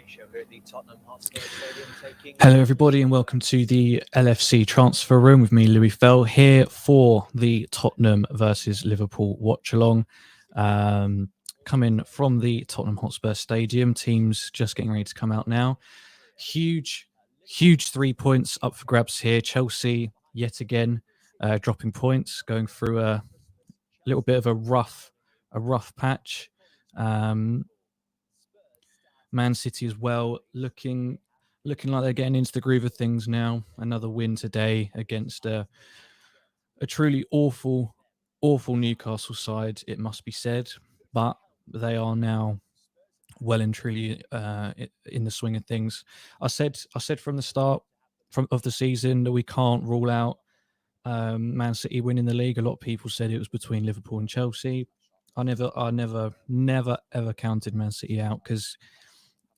show here at the Tottenham Hotspur Stadium. Hello everybody and welcome to the LFC Transfer Room with me, Louis Fell, here for the Tottenham versus Liverpool Watchalong. Coming from the Tottenham Hotspur Stadium, teams just getting ready to come out now. Huge 3 points up for grabs here. Chelsea, yet again, dropping points, going through a little bit of a rough patch. Man City as well, looking like they're getting into the groove of things now. Another win today against a truly awful Newcastle side, it must be said. But they are now well and truly in the swing of things. I said from the start of the season that we can't rule out Man City winning the league. A lot of people said it was between Liverpool and Chelsea. I never ever counted Man City out, because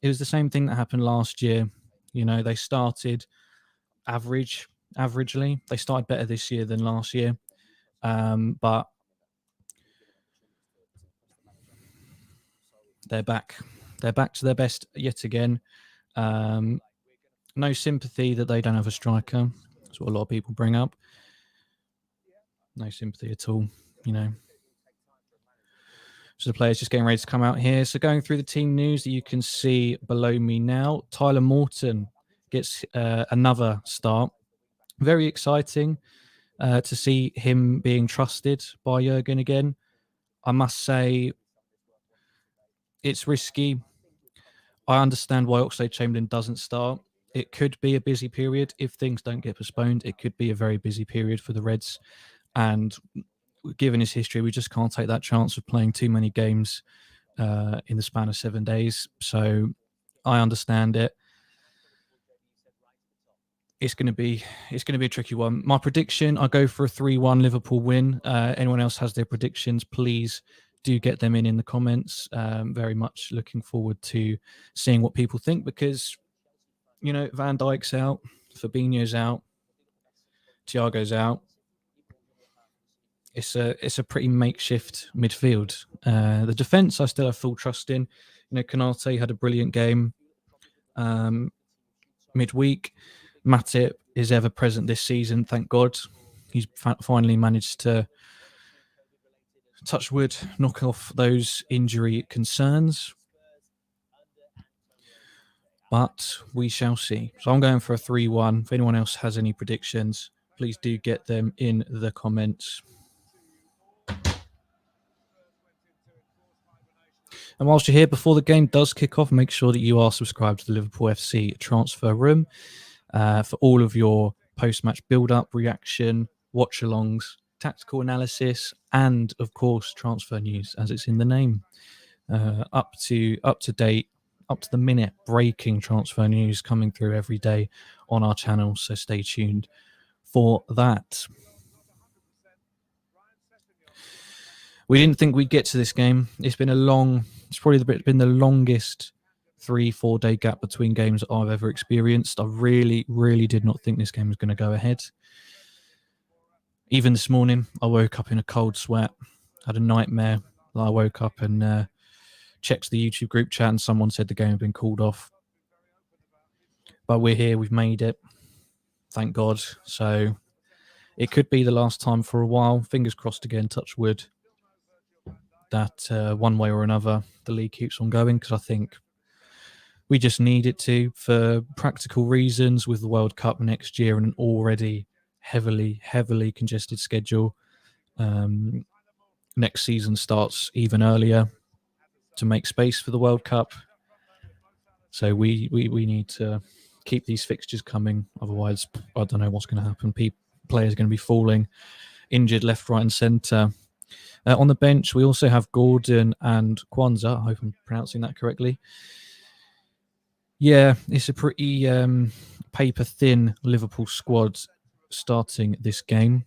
it was the same thing that happened last year. You know, they started averagely. They started better this year than last year. But they're back. They're back to their best yet again. No sympathy that they don't have a striker. That's what a lot of people bring up. No sympathy at all, you know. So the players just getting ready to come out here. So going through the team news that you can see below me now, Tyler Morton gets another start. Very exciting to see him being trusted by Jurgen again. I must say, it's risky. I understand why Oxlade-Chamberlain doesn't start. It could be a busy period. If things don't get postponed, it could be a very busy period for the Reds. And given his history, we just can't take that chance of playing too many games in the span of 7 days. So I understand it. It's going to be a tricky one. My prediction, I go for a 3-1 Liverpool win. Anyone else has their predictions, please do get them in the comments. Very much looking forward to seeing what people think, because, you know, Van Dijk's out, Fabinho's out, Thiago's out. It's a pretty makeshift midfield. The defence I still have full trust in. You know, Konate had a brilliant game midweek. Matty is ever present this season, thank God. He's finally managed to, touch wood, knock off those injury concerns. But we shall see. So I'm going for a 3-1. If anyone else has any predictions, please do get them in the comments. And whilst you're here, before the game does kick off, make sure that you are subscribed to the Liverpool FC Transfer Room for all of your post-match build-up, reaction, watch-alongs, tactical analysis, and, of course, transfer news, as it's in the name. Up to date, up to the minute, breaking transfer news coming through every day on our channel, so stay tuned for that. We didn't think we'd get to this game. It's probably been the longest 3-4 day gap between games that I've ever experienced. I really did not think this game was going to go ahead. Even this morning, I woke up in a cold sweat, had a nightmare. I woke up and checked the YouTube group chat, and someone said the game had been called off. But we're here, we've made it. Thank God. So it could be the last time for a while. Fingers crossed again, touch wood, that one way or another, the league keeps on going, because I think we just need it to, for practical reasons, with the World Cup next year and an already heavily congested schedule. Next season starts even earlier to make space for the World Cup. So we need to keep these fixtures coming. Otherwise, I don't know what's going to happen. Players are going to be falling injured left, right and centre. On the bench, we also have Gordon and Kwanzaa. I hope I'm pronouncing that correctly. Yeah, it's a pretty paper-thin Liverpool squad starting this game.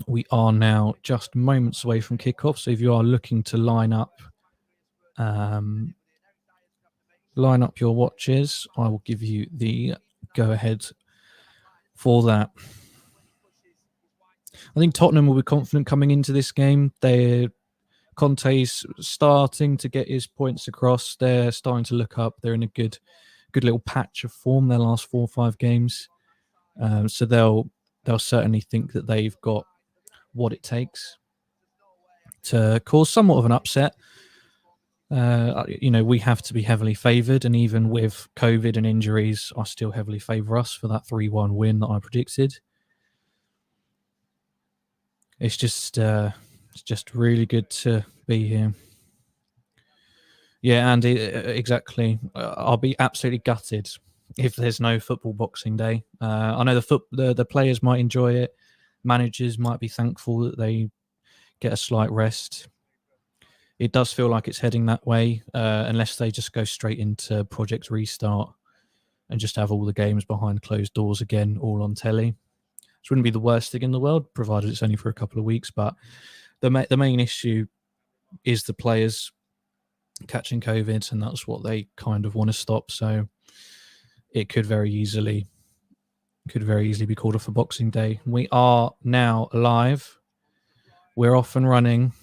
We are now just moments away from kickoff, so if you are looking to line up your watches, I will give you the go-ahead for that. I think Tottenham will be confident coming into this game. They're Conte's starting to get his points across. They're starting to look up. They're in a good little patch of form their last 4 or 5 games. So they'll certainly think that they've got what it takes to cause somewhat of an upset. We have to be heavily favoured, and even with COVID and injuries, I still heavily favour us for that 3-1 win that I predicted. It's just really good to be here. Yeah, Andy, exactly. I'll be absolutely gutted if there's no football Boxing Day. I know the players might enjoy it. Managers might be thankful that they get a slight rest. It does feel like it's heading that way, unless they just go straight into Project Restart and just have all the games behind closed doors again, all on telly. Which wouldn't be the worst thing in the world, provided it's only for a couple of weeks. But the main issue is the players catching COVID, and that's what they kind of want to stop. So it could very easily be called off for Boxing Day. We are now live. We're off and running.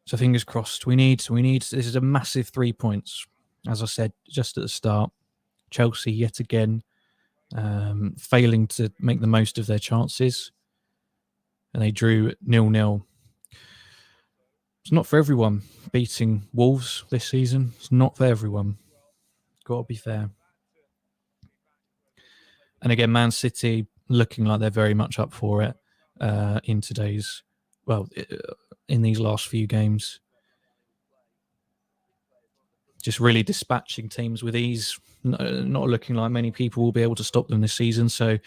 So fingers crossed. We need. This is a massive 3 points, as I said just at the start. Chelsea yet again failing to make the most of their chances, and they drew 0-0. It's not for everyone beating Wolves this season. It's not for everyone. Got to be fair. And again, Man City looking like they're very much up for it in these last few games. Just really dispatching teams with ease. Not looking like many people will be able to stop them this season. So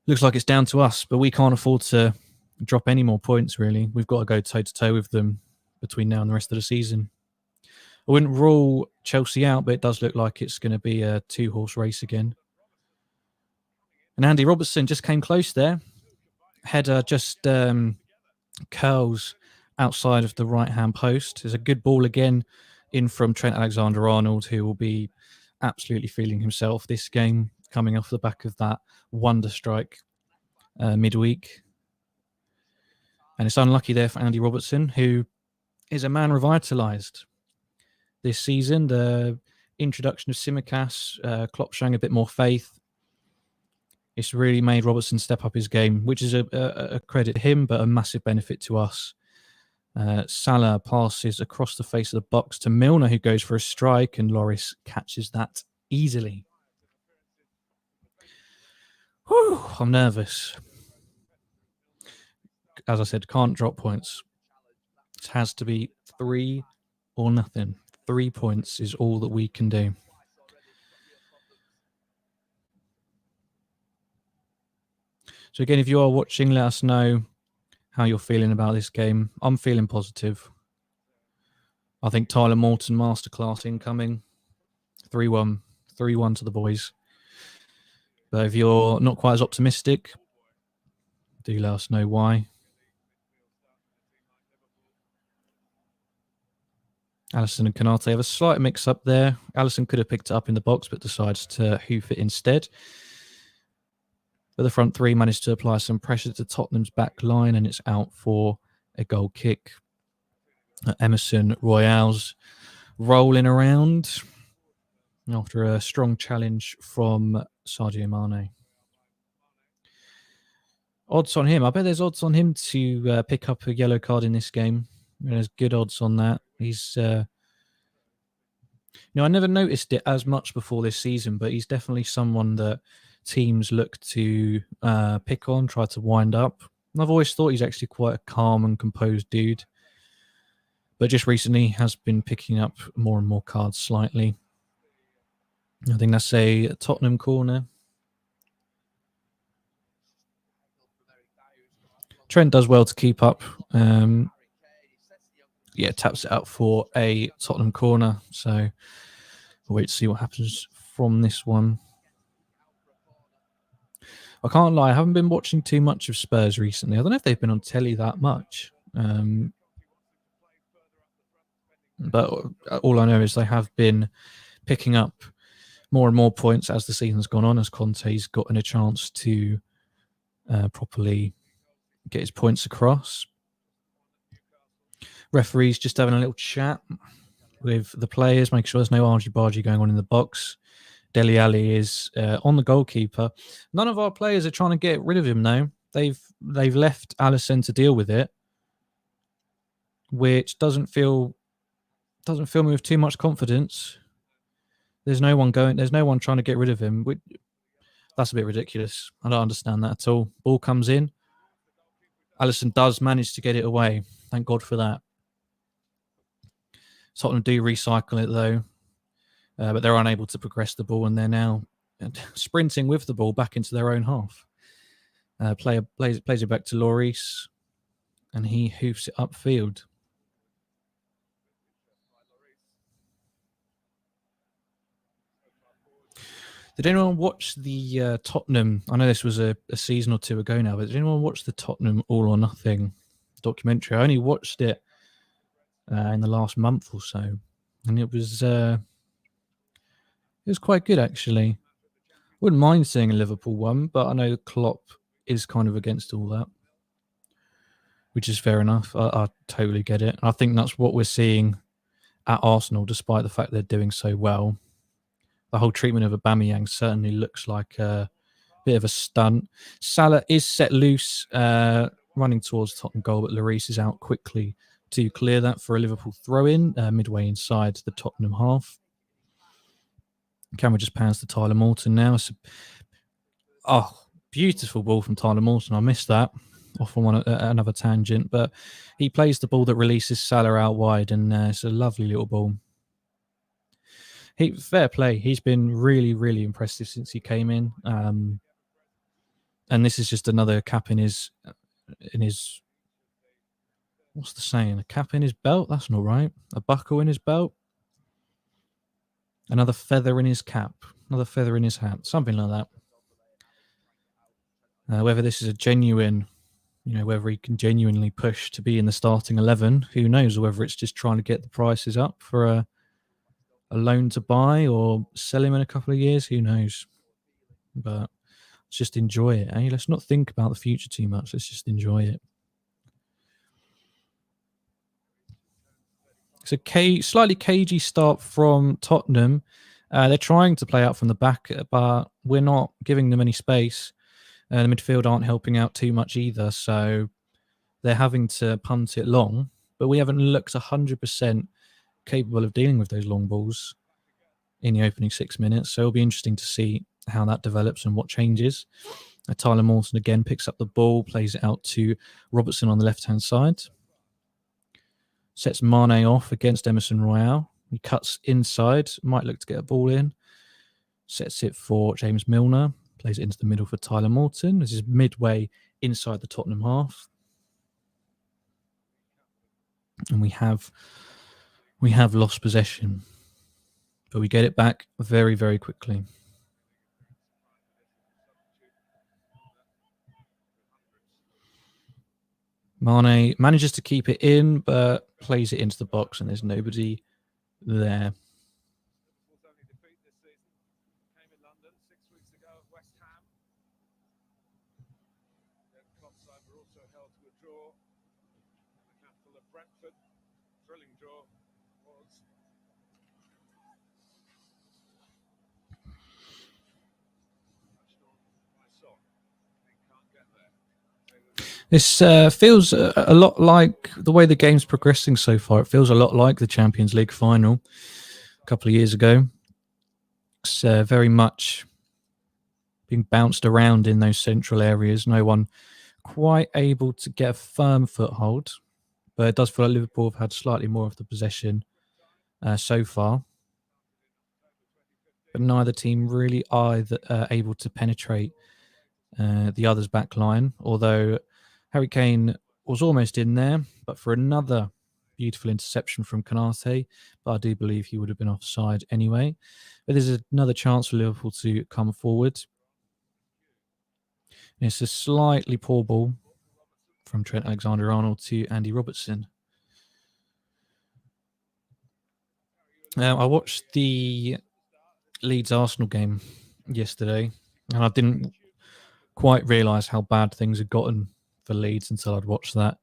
looks like it's down to us, but we can't afford to drop any more points, really. We've got to go toe-to-toe with them between now and the rest of the season. I wouldn't rule Chelsea out, but it does look like it's going to be a 2-horse race again. And Andy Robertson just came close there. Header just curls outside of the right-hand post. There's a good ball again in from Trent Alexander-Arnold, who will be absolutely feeling himself this game, coming off the back of that wonder strike midweek. And it's unlucky there for Andy Robertson, who is a man revitalised this season. The introduction of Tsimikas, Klopp showing a bit more faith. It's really made Robertson step up his game, which is a credit to him, but a massive benefit to us. Salah passes across the face of the box to Milner, who goes for a strike, and Lloris catches that easily. Whew, I'm nervous. As I said, can't drop points. It has to be 3 or nothing. 3 points is all that we can do. So again, if you are watching, let us know how you're feeling about this game. I'm feeling positive. I think Tyler Morton masterclass incoming. 3-1. 3-1 to the boys. But if you're not quite as optimistic, do let us know why. Alisson and Konate have a slight mix-up there. Alisson could have picked it up in the box, but decides to hoof it instead. But the front three managed to apply some pressure to Tottenham's back line, and it's out for a goal kick. Emerson Royale's rolling around after a strong challenge from Sadio Mane. Odds on him. I bet there's odds on him to pick up a yellow card in this game. There's good odds on that. He's, I never noticed it as much before this season, but he's definitely someone that teams look to pick on, try to wind up. And I've always thought he's actually quite a calm and composed dude. But just recently has been picking up more and more cards slightly. I think that's a Tottenham corner. Trent does well to keep up. Taps it out for a Tottenham corner. So we'll wait to see what happens from this one. I can't lie, I haven't been watching too much of Spurs recently. I don't know if they've been on telly that much. But all I know is they have been picking up more and more points as the season's gone on, as Conte's gotten a chance to properly get his points across. Referees just having a little chat with the players, make sure there's no argy-bargy going on in the box. Dele Alli is on the goalkeeper. None of our players are trying to get rid of him, though. They've left Alisson to deal with it, which doesn't fill me with too much confidence. There's no one trying to get rid of him. That's a bit ridiculous. I don't understand that at all. Ball comes in. Alisson does manage to get it away. Thank God for that. Tottenham do recycle it, though. But they're unable to progress the ball, and they're now sprinting with the ball back into their own half. Player plays it back to Lloris, and he hoofs it upfield. Did anyone watch the Tottenham? I know this was a season or two ago now, but did anyone watch the Tottenham All or Nothing documentary? I only watched it in the last month or so, and it was quite good, actually. Wouldn't mind seeing a Liverpool one, but I know Klopp is kind of against all that, which is fair enough. I totally get it. And I think that's what we're seeing at Arsenal, despite the fact they're doing so well. The whole treatment of Aubameyang certainly looks like a bit of a stunt. Salah is set loose, running towards Tottenham goal, but Lloris is out quickly to clear that for a Liverpool throw-in midway inside the Tottenham half. Camera just pans to Tyler Morton now. Beautiful ball from Tyler Morton. I missed that off on another tangent, but he plays the ball that releases Salah out wide, and it's a lovely little ball. Fair play. He's been really, really impressive since he came in. And this is just another cap in his what's the saying? A cap in his belt? That's not right. A buckle in his belt. Another feather in his cap. Another feather in his hat. Something like that. Whether this is a genuine, whether he can genuinely push to be in the starting 11, who knows? Or whether it's just trying to get the prices up for a loan to buy or sell him in a couple of years, who knows? But let's just enjoy it. Let's not think about the future too much. Let's just enjoy it. It's a slightly cagey start from Tottenham. They're trying to play out from the back, but we're not giving them any space. The midfield aren't helping out too much either, so they're having to punt it long. But we haven't looked 100% capable of dealing with those long balls in the opening 6 minutes. So it'll be interesting to see how that develops and what changes. Tyler Morton again picks up the ball, plays it out to Robertson on the left-hand side. Sets Mane off against Emerson Royale. He cuts inside, might look to get a ball in. Sets it for James Milner. Plays it into the middle for Tyler Morton. This is midway inside the Tottenham half. And we have lost possession. But we get it back very, very quickly. Mane manages to keep it in, but plays it into the box, and there's nobody there. This feels a lot like the way the game's progressing so far. It feels a lot like the Champions League final a couple of years ago. It's very much being bounced around in those central areas. No one quite able to get a firm foothold. But it does feel like Liverpool have had slightly more of the possession so far. But neither team really are able to penetrate the other's back line, although Harry Kane was almost in there, but for another beautiful interception from Konate, but I do believe he would have been offside anyway. But there's another chance for Liverpool to come forward. And it's a slightly poor ball from Trent Alexander-Arnold to Andy Robertson. I watched the Leeds-Arsenal game yesterday, and I didn't quite realise how bad things had gotten for Leeds until I'd watched that.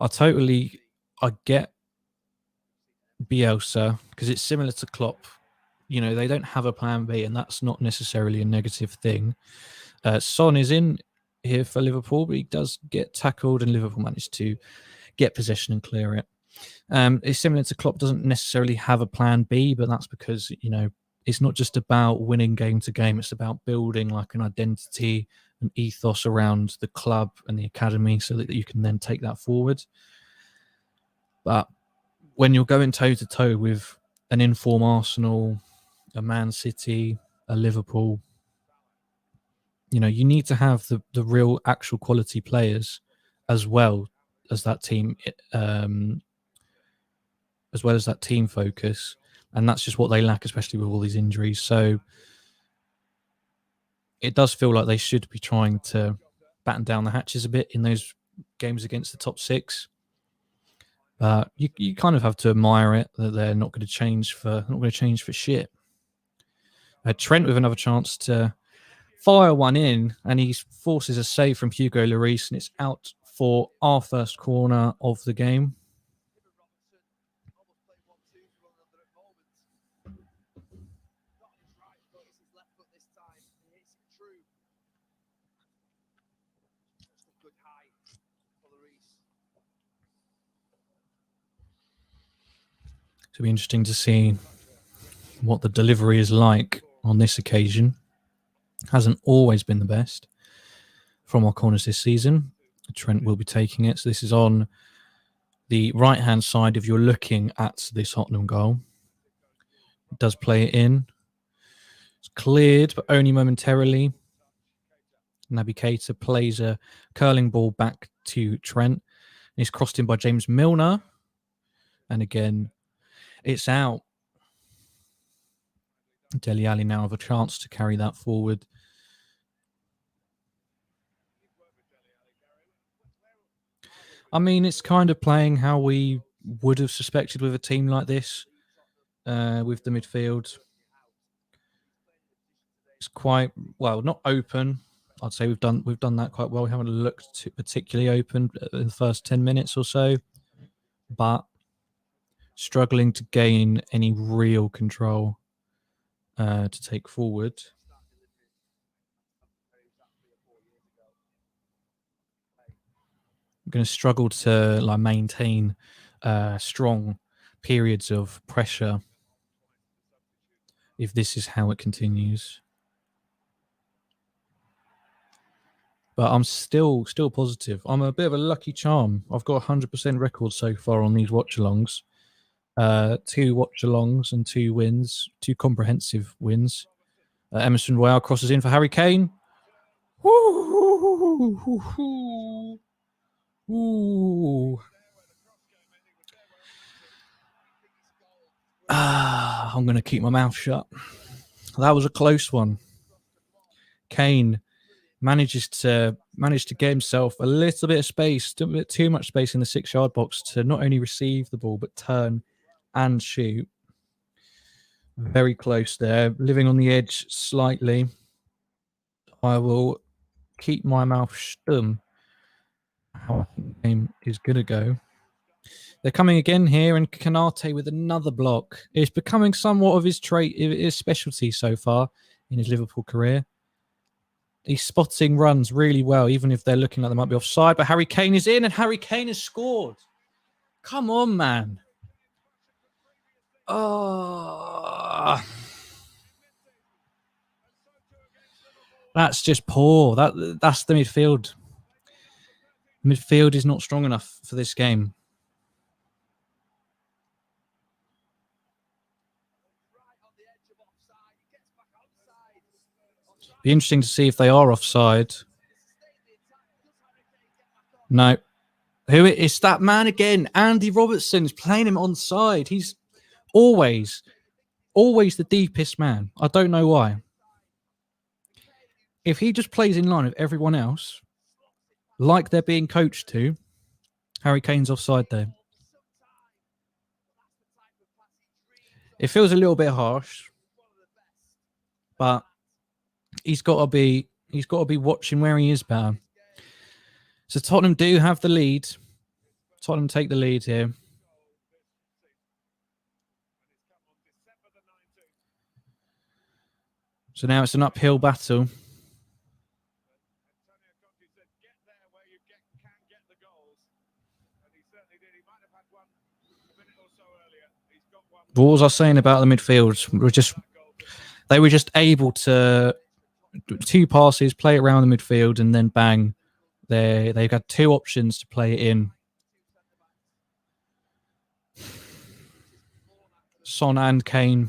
I get Bielsa because it's similar to Klopp. They don't have a plan B, and that's not necessarily a negative thing. Son is in here for Liverpool, but he does get tackled, and Liverpool managed to get possession and clear it. It's similar to Klopp, doesn't necessarily have a plan B, but that's because, it's not just about winning game to game. It's about building like an identity, an ethos around the club and the academy so that you can then take that forward. But when you're going toe-to-toe with an inform Arsenal, a Man City, a Liverpool, you need to have the real actual quality players as well as that team, focus. And that's just what they lack, especially with all these injuries. So it does feel like they should be trying to batten down the hatches a bit in those games against the top six. But you kind of have to admire it that they're not going to change for shit. Trent with another chance to fire one in, and he forces a save from Hugo Lloris, and it's out for our first corner of the game. It'll be interesting to see what the delivery is like on this occasion. Hasn't always been the best from our corners this season. Trent will be taking it. So this is on the right-hand side if you're looking at this Tottenham goal. It does play it in. It's cleared, but only momentarily. Naby Keita plays a curling ball back to Trent. He's crossed in by James Milner. And again, it's out. Dele Alli now have a chance to carry that forward. I mean, it's kind of playing how we would have suspected with a team like this, with the midfield. It's quite, not open. I'd say we've done that quite well. We haven't looked particularly open in the first 10 minutes or so, but struggling to gain any real control to take forward. I'm going to struggle to maintain strong periods of pressure if this is how it continues. But I'm still positive. I'm a bit of a lucky charm. I've got 100% record so far on these watchalongs. 2 watchalongs and 2 wins, 2 comprehensive wins. Emerson Royale crosses in for Harry Kane. Ooh. I'm going to keep my mouth shut. That was a close one. Kane managed to get himself a little bit of space, a bit too much space in the 6-yard box to not only receive the ball, but turn and shoot. Very close there, living on the edge slightly. I will keep my mouth stum. How the game is going to go. They're coming again here, and Kanate with another block. It's becoming somewhat of his trait, his specialty so far in his Liverpool career. He's spotting runs really well, even if they're looking like they might be offside. But Harry Kane is in, and Harry Kane has scored. Come on, man. Oh, that's just poor. That's the midfield. Midfield is not strong enough for this game. Be interesting to see if they are offside. No. Who is that man again? Andy Robertson's playing him onside. He's always the deepest man. I don't know why. If he just plays in line with everyone else, like they're being coached to, Harry Kane's offside there. It feels a little bit harsh, but he's got to be watching where he is better. So Tottenham do have the lead. Tottenham take the lead here. So now it's an uphill battle. What was I saying about the midfield? They were just able to do 2 passes, play it around the midfield, and then bang. They've got 2 options to play it in. Son and Kane.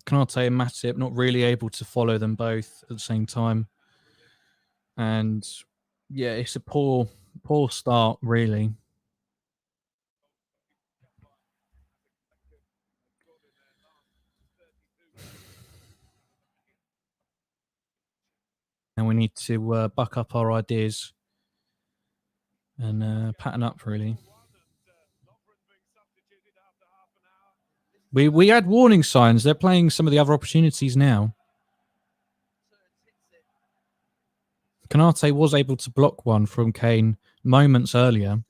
Kanate and Matip not really able to follow them both at the same time. And yeah, it's a poor start, really. And we need to buck up our ideas and pattern up, really. We had warning signs. They're playing some of the other opportunities now. Kanate was able to block one from Kane moments earlier.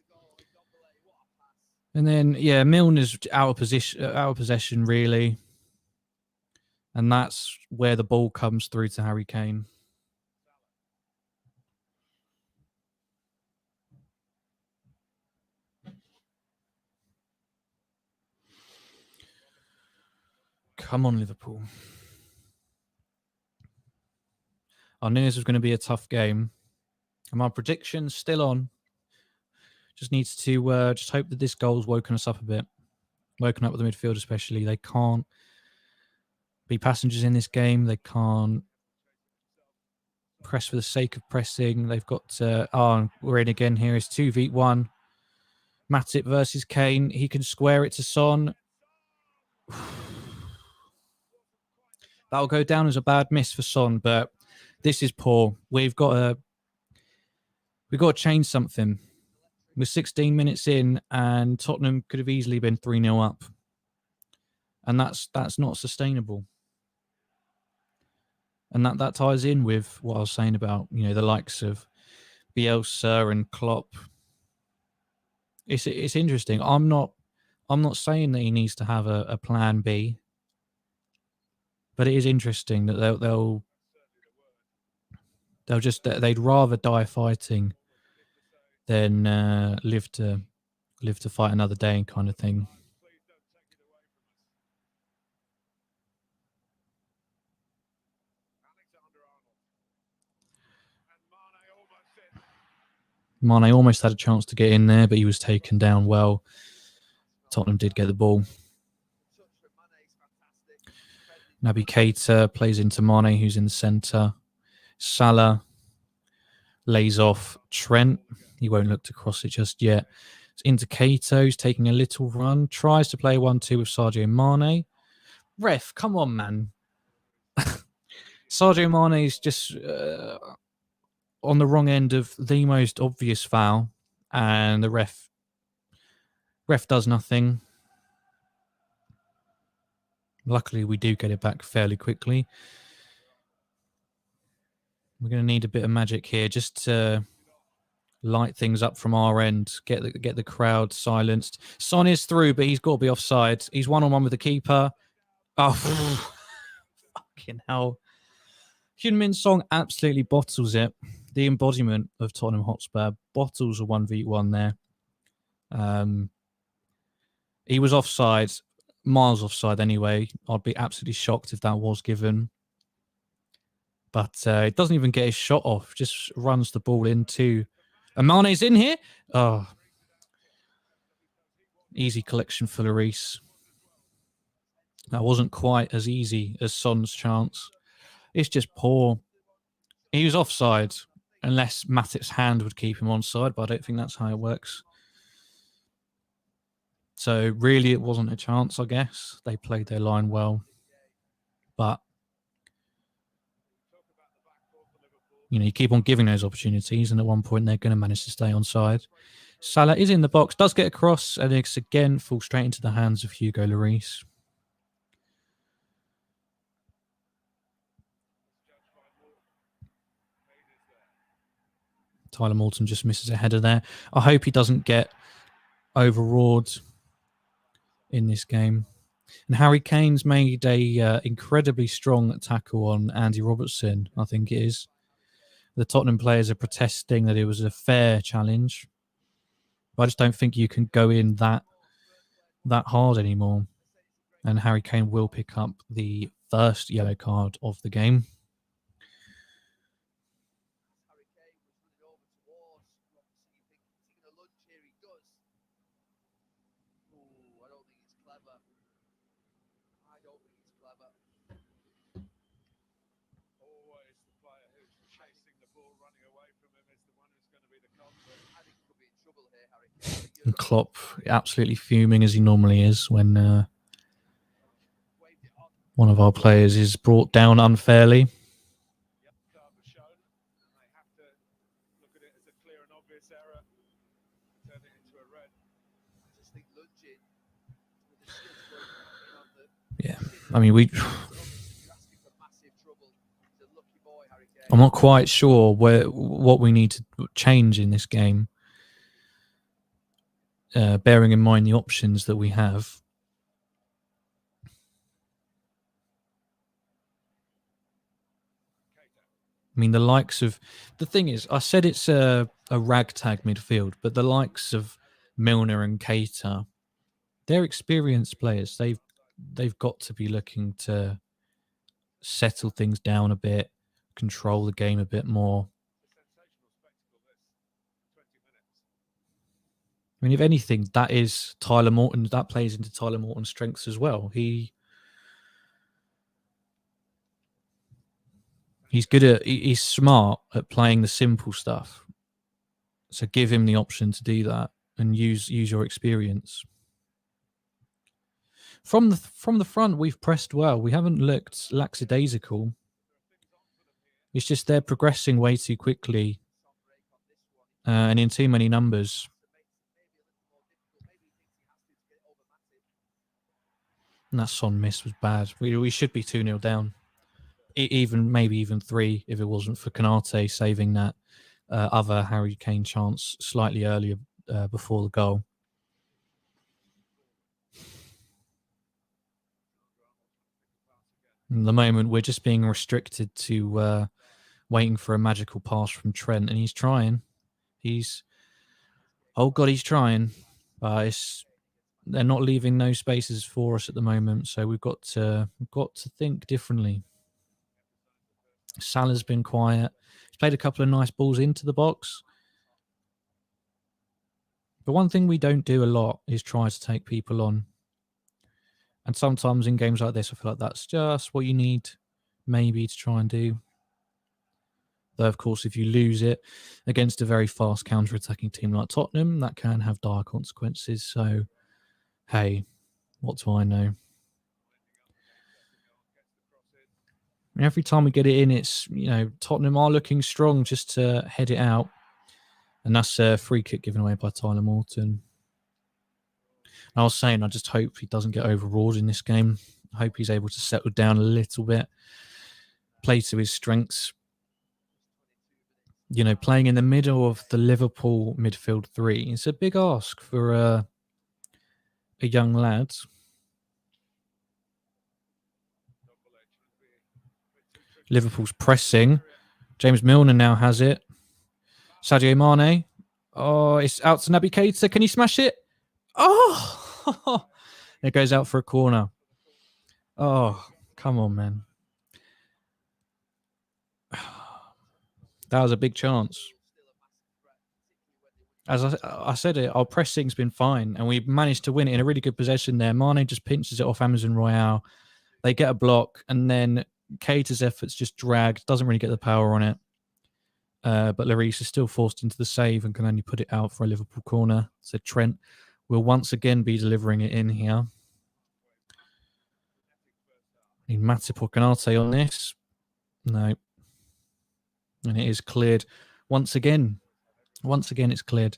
And then, yeah, Milner's out of possession, really. And that's where the ball comes through to Harry Kane. Come on, Liverpool. I knew this was going to be a tough game. And my prediction's still on. Just needs to just hope that this goal's woken us up a bit. Woken up with the midfield especially. They can't be passengers in this game. They can't press for the sake of pressing. They've got... we're in again here. It's 2v1. Matip versus Kane. He can square it to Son. That'll go down as a bad miss for Son, but this is poor. We've got to change something. We're 16 minutes in, and Tottenham could have easily been 3-0 up, and that's not sustainable. And that ties in with what I was saying about the likes of Bielsa and Klopp. It's interesting. I'm not saying that he needs to have a plan B, but it is interesting that they'd rather die fighting than live to fight another day, kind of thing. Mane almost had a chance to get in there, but he was taken down well. Tottenham did get the ball. Naby Keita plays into Mane, who's in the centre. Salah lays off Trent. He won't look to cross it just yet. It's into Keita, who's taking a little run. Tries to play 1-2 with Sadio Mane. Ref, come on, man. Sadio Mane's just on the wrong end of the most obvious foul, and the ref does nothing. Luckily, we do get it back fairly quickly. We're going to need a bit of magic here just to light things up from our end, get the crowd silenced. Son is through, but he's got to be offside. He's 1-on-1 with the keeper. Oh, fucking hell. Heung-min Son absolutely bottles it. The embodiment of Tottenham Hotspur bottles a 1v1 there. He was offside, miles offside anyway. I'd be absolutely shocked if that was given. But it doesn't even get his shot off, just runs the ball into... And Mane's in here? Oh. Easy collection for Lloris. That wasn't quite as easy as Son's chance. It's just poor. He was offside, unless Matip's hand would keep him onside, but I don't think that's how it works. So really it wasn't a chance, I guess. They played their line well. But, you keep on giving those opportunities, and at one point they're going to manage to stay onside. Salah is in the box, does get a cross, and it's again falls straight into the hands of Hugo Lloris. Tyler Morton just misses a header there. I hope he doesn't get overawed in this game. And Harry Kane's made a incredibly strong tackle on Andy Robertson, I think it is. The Tottenham players are protesting that it was a fair challenge. But I just don't think you can go in that hard anymore. And Harry Kane will pick up the first yellow card of the game. And Klopp absolutely fuming as he normally is when one of our players is brought down unfairly. Yeah, I mean, I'm not quite sure what we need to change in this game, bearing in mind the options that we have. I mean, the likes of... The thing is, I said it's a ragtag midfield, but the likes of Milner and Keita, they're experienced players. They've got to be looking to settle things down a bit, control the game a bit more. I mean, if anything, that is Tyler Morton. That plays into Tyler Morton's strengths as well. He's smart at playing the simple stuff. So give him the option to do that and use your experience. From the front, we've pressed well. We haven't looked lackadaisical. It's just they're progressing way too quickly and in too many numbers. And that Son miss was bad. We should be 2-0 down. Maybe even 3 if it wasn't for Konate saving that other Harry Kane chance slightly earlier before the goal. In the moment, we're just being restricted to waiting for a magical pass from Trent, and he's trying. Oh God, he's trying, but they're not leaving no spaces for us at the moment. So we've got to think differently. Salah's been quiet. He's played a couple of nice balls into the box. But one thing we don't do a lot is try to take people on. And sometimes in games like this, I feel like that's just what you need maybe to try and do. Though, of course, if you lose it against a very fast counter-attacking team like Tottenham, that can have dire consequences. So, hey, what do I know? And every time we get it in, it's, Tottenham are looking strong just to head it out. And that's a free kick given away by Tyler Morton. I was saying, I just hope he doesn't get overawed in this game. I hope he's able to settle down a little bit, play to his strengths. Playing in the middle of the Liverpool midfield 3, it's a big ask for a young lad. Liverpool's pressing. James Milner now has it. Sadio Mane. Oh, it's out to Naby Keita. Can he smash it? Oh! It goes out for a corner. Oh, come on, man. That was a big chance. As I said, our pressing's been fine, and we managed to win it in a really good possession there. Mane just pinches it off Amazon Royale. They get a block, and then Keita's efforts just dragged. Doesn't really get the power on it. But Lloris is still forced into the save and can only put it out for a Liverpool corner. So Trent will once again be delivering it in here. Need Matip or Konate on this. No. And it is cleared once again. Once again, it's cleared.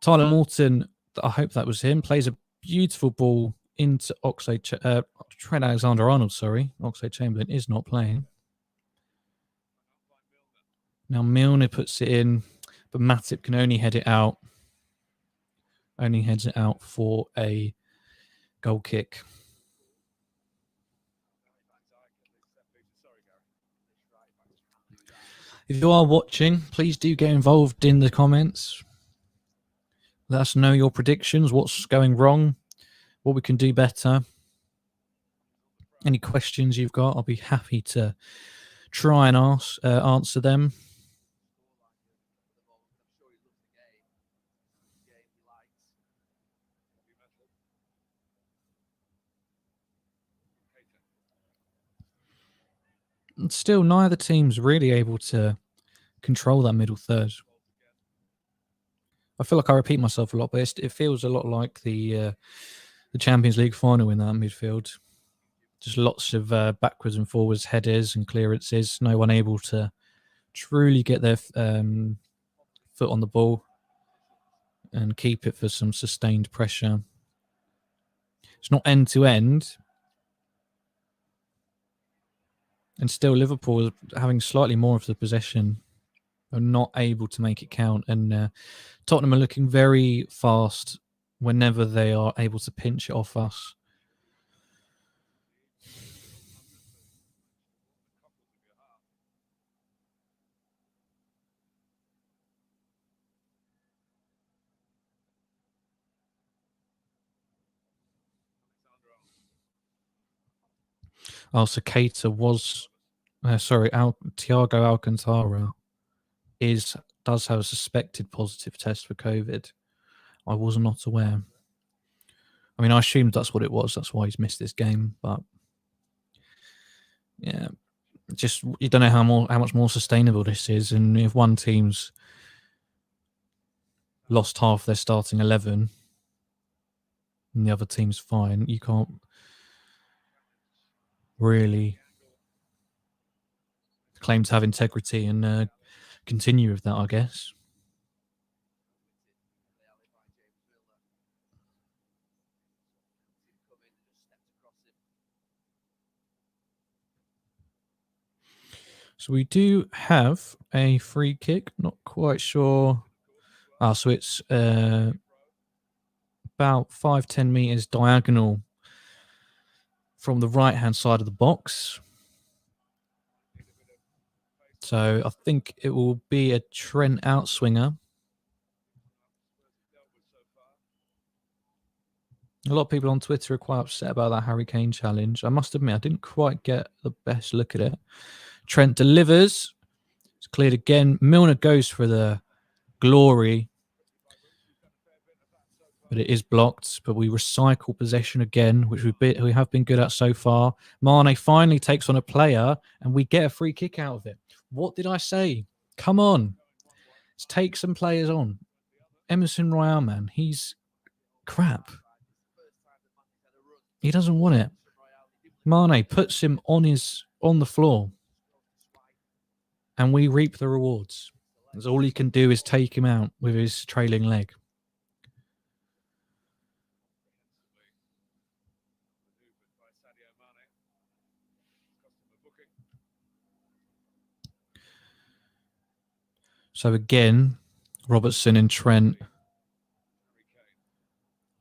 Tyler Morton, I hope that was him, plays a beautiful ball into Trent Alexander-Arnold, Oxlade-Chamberlain is not playing. Now Milner puts it in. but Matip can only head it out. Only heads it out for a goal kick. If you are watching, please do get involved in the comments. Let us know your predictions, what's going wrong, what we can do better. Any questions you've got, I'll be happy to try and answer them. And still, neither team's really able to control that middle third. I feel like I repeat myself a lot, but it feels a lot like the Champions League final in that midfield. Just lots of backwards and forwards headers and clearances. No one able to truly get their foot on the ball and keep it for some sustained pressure. It's not end to end. And still, Liverpool is having slightly more of the possession. Are not able to make it count. And Tottenham are looking very fast whenever they are able to pinch it off us. So Keita was... Thiago Alcantara does have a suspected positive test for COVID. I was not aware. I mean, I assumed that's what it was. That's why he's missed this game. But yeah, just you don't know how much more sustainable this is. And if one team's lost half their starting 11 and the other team's fine, you can't really claim to have integrity and continue with that, I guess. So we do have a free kick. Not quite sure. So it's about 5-10 meters diagonal from the right-hand side of the box. So I think it will be a Trent outswinger. A lot of people on Twitter are quite upset about that Harry Kane challenge. I must admit, I didn't quite get the best look at it. Trent delivers. It's cleared again. Milner goes for the glory. But it is blocked. But we recycle possession again, which we have been good at so far. Mane finally takes on a player, and we get a free kick out of it. What did I say? Come on. Let's take some players on. Emerson Royale, man. He's crap. He doesn't want it. Mane puts him on the floor, and we reap the rewards. That's all he can do is take him out with his trailing leg. So again, Robertson and Trent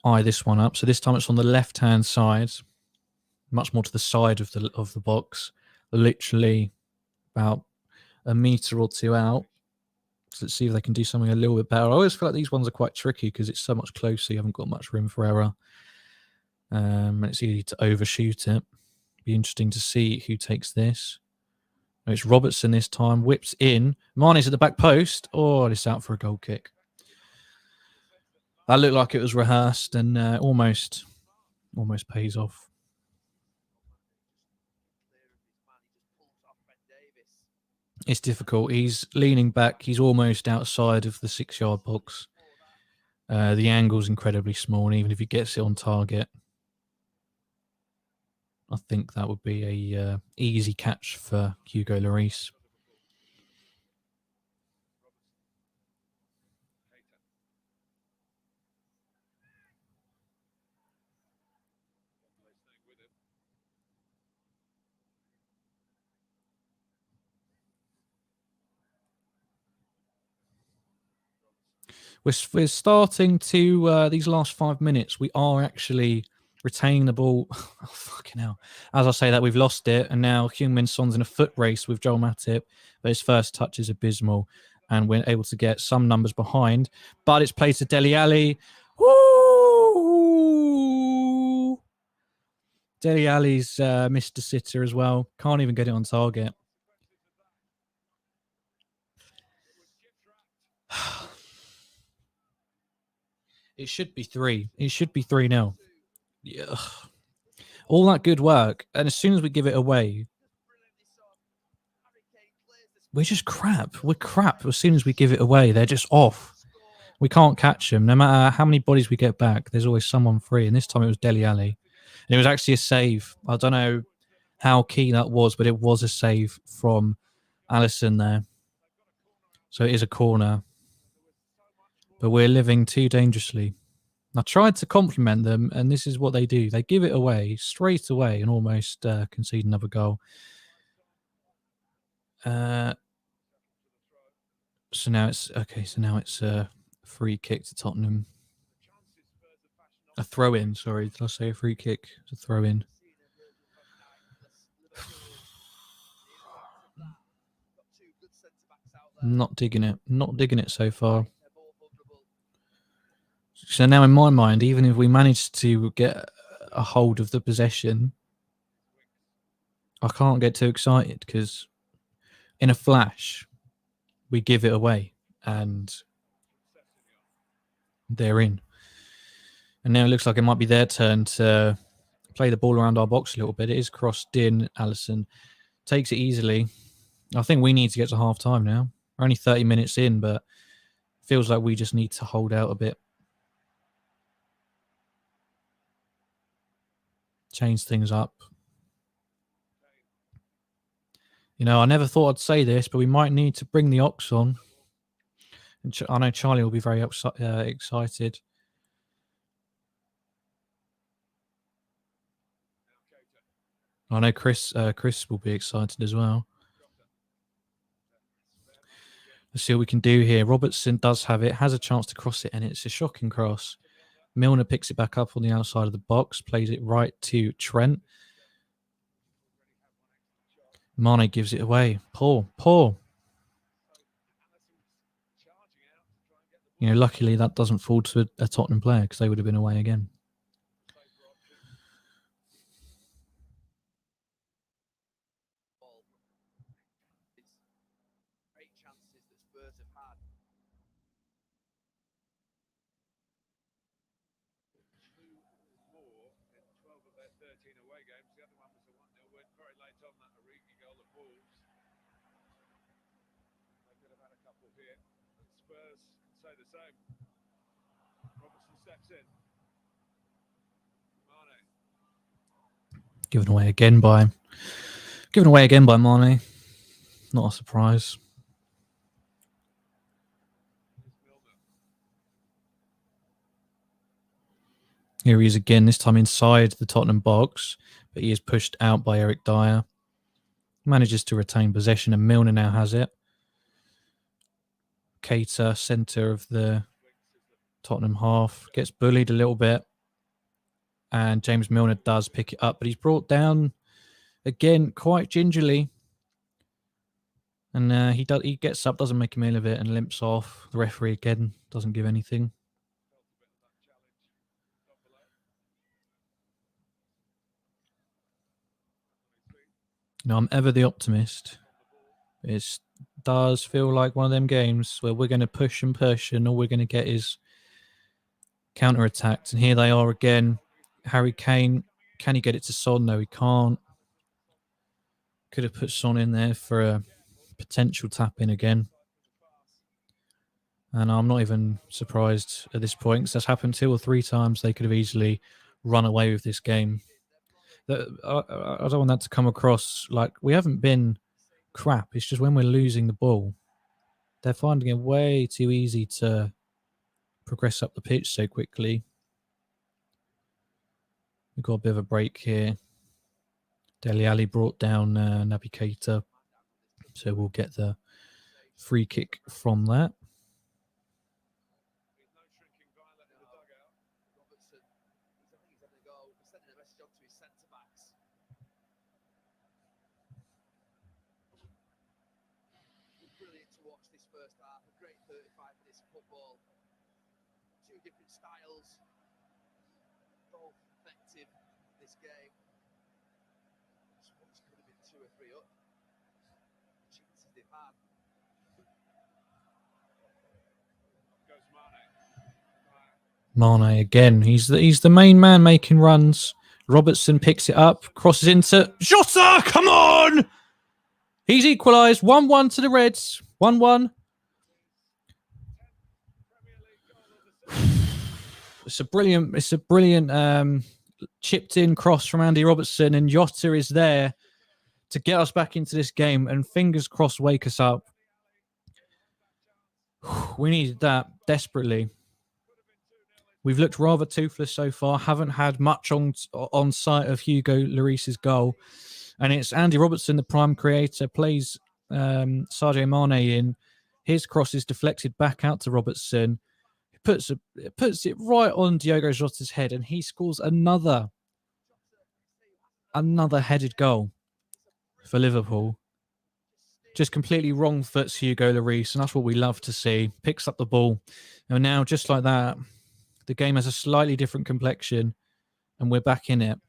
eye this one up. So this time it's on the left-hand side, much more to the side of the box, literally about a meter or two out. So let's see if they can do something a little bit better. I always feel like these ones are quite tricky because it's so much closer. You haven't got much room for error. And it's easy to overshoot it. Be interesting to see who takes this. Oh, it's Robertson this time. Whips in. Mane's at the back post. Oh, it's out for a goal kick. That looked like it was rehearsed and almost pays off. It's difficult. He's leaning back. He's almost outside of the 6-yard box. The angle's incredibly small, and even if he gets it on target, I think that would be a easy catch for Hugo Lloris. we're starting to these last 5 minutes. We are actually retaining the ball. Oh, fucking hell! As I say that, we've lost it, and now Heung-min Son's in a foot race with Joel Matip, but his first touch is abysmal, and we're able to get some numbers behind. But it's played to Dele Alli. Woo! Dele Alli's missed a sitter as well. Can't even get it on target. It should be 3. It should be 3-0. Yeah. All that good work, and as soon as we give it away, we're just crap. We're crap. As soon as we give it away, they're just off. We can't catch them. No matter how many bodies we get back, there's always someone free. And this time it was Dele Alli. And it was actually a save. I don't know how key that was, but it was a save from Alisson there. So it is a corner. But we're living too dangerously. I tried to compliment them, and this is what they do. They give it away straight away and almost concede another goal. So now it's okay. So now it's a free kick to Tottenham. A throw in. Sorry, did I say a free kick? It's a throw in. Not digging it. Not digging it so far. So now in my mind, even if we manage to get a hold of the possession, I can't get too excited because in a flash, we give it away and they're in. And now it looks like it might be their turn to play the ball around our box a little bit. It is crossed in. Alisson takes it easily. I think we need to get to half time now. We're only 30 minutes in, but feels like we just need to hold out a bit. Change things up. You know, I never thought I'd say this, but we might need to bring the Ox on. And I know Charlie will be very excited. I know Kris will be excited as well. Let's see what we can do here. Robertson does have it, has a chance to cross it, and it's a shocking cross. Milner picks it back up on the outside of the box, plays it right to Trent. Mane gives it away. Poor. You know, luckily that doesn't fall to a Tottenham player because they would have been away again. Given away again by Mane. Not a surprise. Here he is again, this time inside the Tottenham box, but he is pushed out by Eric Dyer. Manages to retain possession, and Milner now has it. Keita, centre of the Tottenham half, gets bullied a little bit. And James Milner does pick it up, but he's brought down again quite gingerly. And he gets up, doesn't make a meal of it, and limps off. The referee again doesn't give anything. No, I'm ever the optimist. It does feel like one of them games where we're going to push, and all we're going to get is counter-attacked. And here they are again. Harry Kane, can he get it to Son? No, he can't. Could have put Son in there for a potential tap-in again. And I'm not even surprised at this point because that's happened 2 or 3 times. They could have easily run away with this game. I don't want that to come across like we haven't been crap. It's just when we're losing the ball, they're finding it way too easy to progress up the pitch so quickly. We've got a bit of a break here. Dele Alli brought down Naby Keita, so we'll get the free kick from that. Brilliant to watch this first half. A great 35 minutes of football. Two different styles, both effective in this game. Swans could have been 2 or 3 up. The chances they've had. Goes Mane again. He's the main man making runs. Robertson picks it up, crosses into José. Come on! He's equalised. 1-1 to the Reds. 1-1. It's a brilliant chipped in cross from Andy Robertson, and Jota is there to get us back into this game, and fingers crossed wake us up. We needed that desperately. We've looked rather toothless so far, haven't had much on sight of Hugo Lloris's goal. And it's Andy Robertson, the prime creator, plays Sadio Mane in. His cross is deflected back out to Robertson. He puts it right on Diogo Jota's head, and he scores another headed goal for Liverpool. Just completely wrong foots Hugo Lloris, and that's what we love to see. Picks up the ball. And now, just like that, the game has a slightly different complexion, and we're back in it.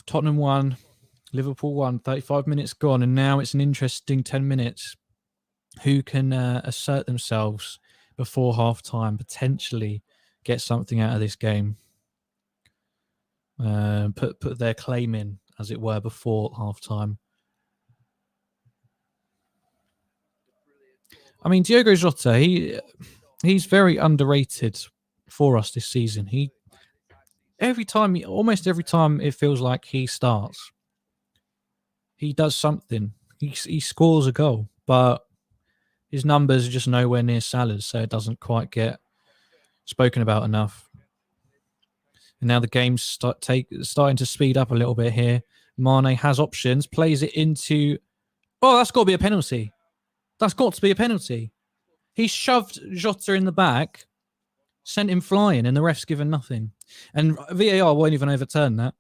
Tottenham won, Liverpool won, 35 minutes gone, and now it's an interesting 10 minutes. Who can assert themselves before half-time, potentially get something out of this game? Put their claim in, as it were, before half-time. I mean, Diogo Jota, he's very underrated for us this season. Almost every time it feels like he starts, he does something. He scores a goal, but his numbers are just nowhere near Salah's, so it doesn't quite get spoken about enough. And now the game's starting to speed up a little bit here. Mane has options, plays it into... Oh, that's got to be a penalty. That's got to be a penalty. He shoved Jota in the back, sent him flying, and the ref's given nothing. And VAR won't even overturn that.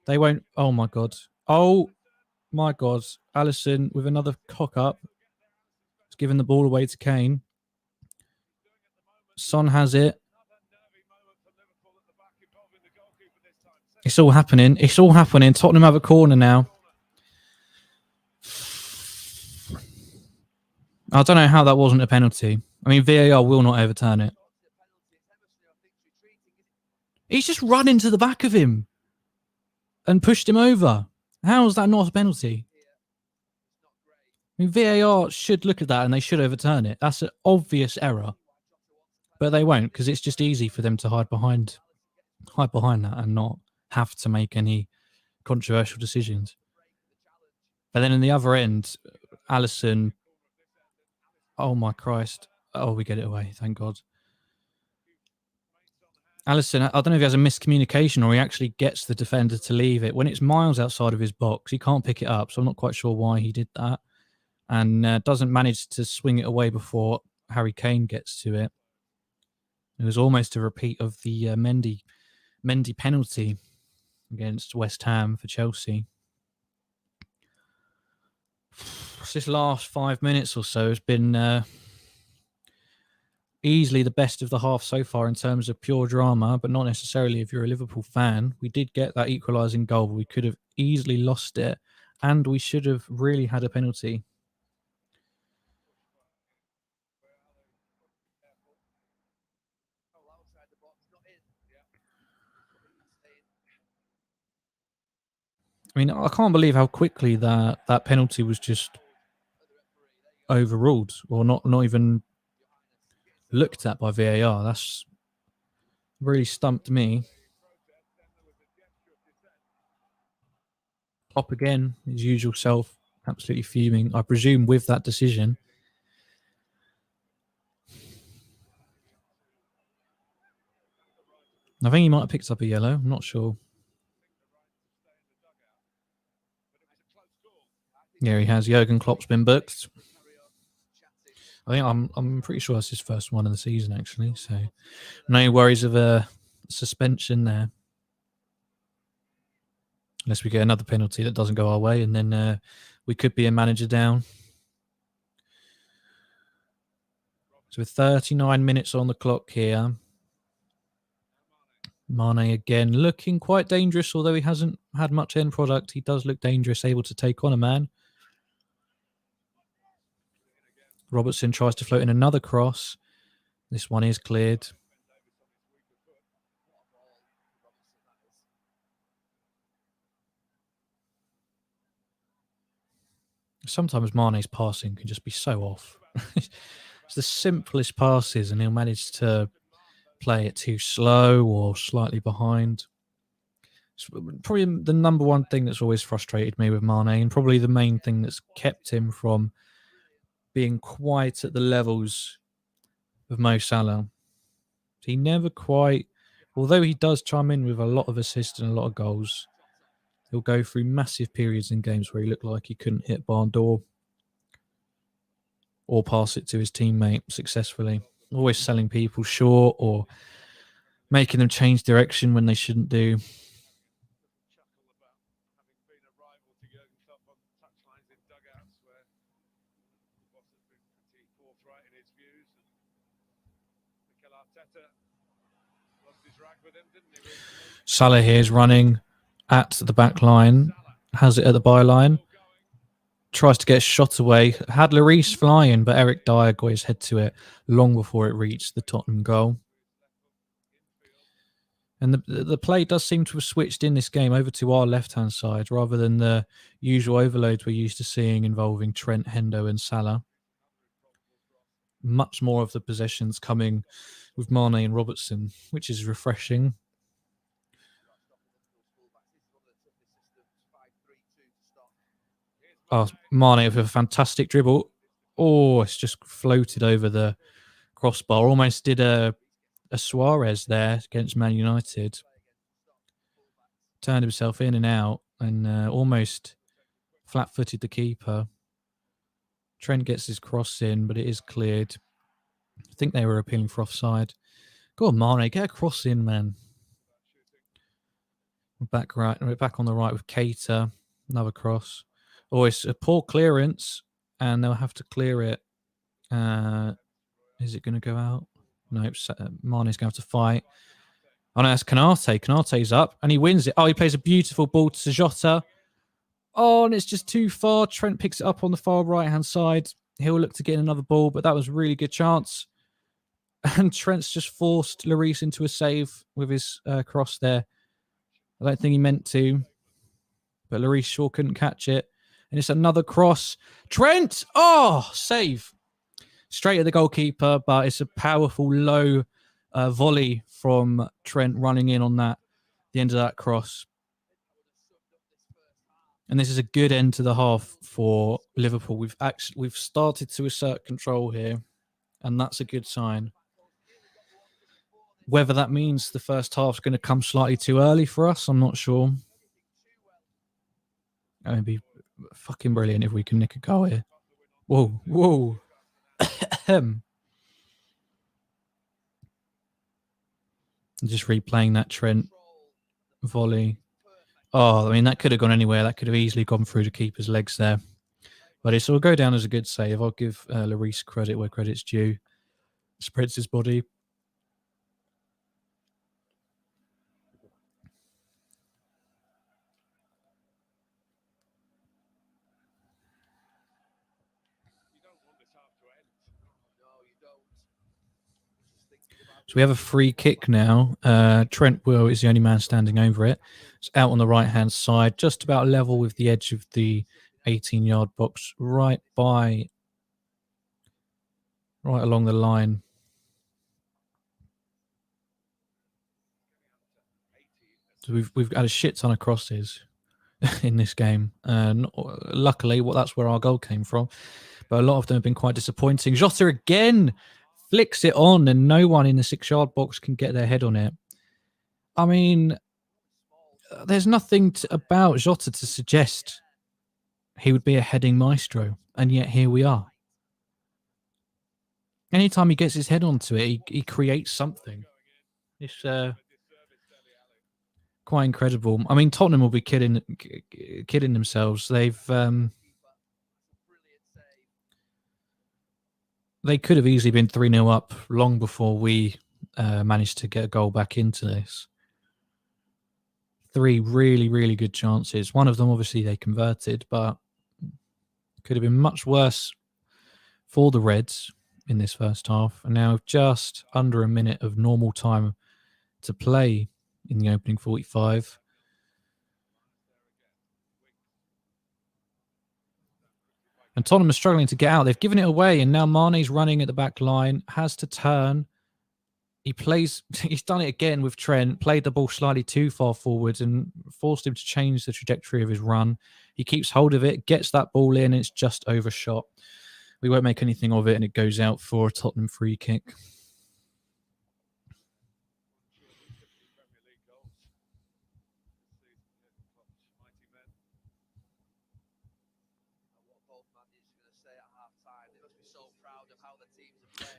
They won't. Oh, my God. Oh, my God. Alisson with another cock up. He's giving the ball away to Kane. Son has it. It's all happening. It's all happening. Tottenham have a corner now. I don't know how that wasn't a penalty. I mean, VAR will not overturn it. He's just run into the back of him and pushed him over. How is that not a penalty? I mean, VAR should look at that and they should overturn it. That's an obvious error. But they won't, because it's just easy for them to hide behind that and not have to make any controversial decisions. But then in the other end, Alisson... Oh, my Christ. Oh, we get it away. Thank God. Alisson, I don't know if he has a miscommunication or he actually gets the defender to leave it. When it's miles outside of his box, he can't pick it up. So I'm not quite sure why he did that. And doesn't manage to swing it away before Harry Kane gets to it. It was almost a repeat of the Mendy penalty against West Ham for Chelsea. This last 5 minutes or so has been easily the best of the half so far in terms of pure drama, but not necessarily if you're a Liverpool fan. We did get that equalising goal, but we could have easily lost it, and we should have really had a penalty. I mean, I can't believe how quickly that penalty was just overruled or not even looked at by VAR. That's really stumped me. Pop again, his usual self, absolutely fuming, I presume, with that decision. I think he might have picked up a yellow. I'm not sure. Yeah, he has. Jurgen Klopp's been booked. I think I'm pretty sure that's his first one of the season, actually. So no worries of suspension there. Unless we get another penalty that doesn't go our way, and then we could be a manager down. So with 39 minutes on the clock here, Mane again looking quite dangerous, although he hasn't had much end product. He does look dangerous, able to take on a man. Robertson tries to float in another cross. This one is cleared. Sometimes Mane's passing can just be so off. It's the simplest passes and he'll manage to play it too slow or slightly behind. It's probably the number one thing that's always frustrated me with Mane, and probably the main thing that's kept him from being quite at the levels of Mo Salah. He never quite, although he does chime in with a lot of assists and a lot of goals, he'll go through massive periods in games where he looked like he couldn't hit barn door or pass it to his teammate successfully. Always selling people short or making them change direction when they shouldn't do. Salah here is running at the back line, has it at the byline, tries to get a shot away. Had Lloris flying, but Eric Dyer got his head to it long before it reached the Tottenham goal. And the play does seem to have switched in this game over to our left-hand side rather than the usual overloads we're used to seeing involving Trent, Hendo and Salah. Much more of the possessions coming with Mane and Robertson, which is refreshing. Oh, Mane with a fantastic dribble. Oh, it's just floated over the crossbar. Almost did a Suarez there against Man United. Turned himself in and out and almost flat-footed the keeper. Trent gets his cross in, but it is cleared. I think they were appealing for offside. Go on, Mane, get a cross in, man. We're back on the right with Keita. Another cross. Oh, it's a poor clearance, and they'll have to clear it. Is it going to go out? No, Mane's going to have to fight. Oh, no, that's Kanate. Kanate's up, and he wins it. Oh, he plays a beautiful ball to Jota. Oh, and it's just too far. Trent picks it up on the far right-hand side. He'll look to get another ball, but that was a really good chance. And Trent's just forced Lloris into a save with his cross there. I don't think he meant to, but Lloris sure couldn't catch it. And it's another cross. Trent! Oh, save. Straight at the goalkeeper, but it's a powerful low volley from Trent running in on that, the end of that cross. And this is a good end to the half for Liverpool. We've started to assert control here, and that's a good sign. Whether that means the first half's going to come slightly too early for us, I'm not sure. It would be fucking brilliant if we can nick a goal here. Whoa. Just replaying that Trent volley. Oh, I mean, that could have gone anywhere. That could have easily gone through the keeper's legs there. But it'll go down as a good save. I'll give Lloris credit where credit's due. Spreads his body. So we have a free kick now. Trent Will is the only man standing over it. It's out on the right-hand side, just about level with the edge of the 18-yard box, right along the line. So we've had a shit ton of crosses in this game. Luckily, that's where our goal came from. But a lot of them have been quite disappointing. Jota again flicks it on, and no one in the 6-yard box can get their head on it. I mean, there's nothing about Jota to suggest he would be a heading maestro, and yet here we are. Anytime he gets his head onto it, he creates something. It's Quite incredible. I mean, Tottenham will be kidding themselves. They could have easily been 3-0 up long before we managed to get a goal back into this. 3 really, really good chances. One of them, obviously, they converted, but could have been much worse for the Reds in this first half. And now just under a minute of normal time to play in the opening 45. And Tottenham are struggling to get out. They've given it away, and now Mane's running at the back line, has to turn. He's done it again with Trent, played the ball slightly too far forwards and forced him to change the trajectory of his run. He keeps hold of it, gets that ball in, and it's just overshot. We won't make anything of it, and it goes out for a Tottenham free kick.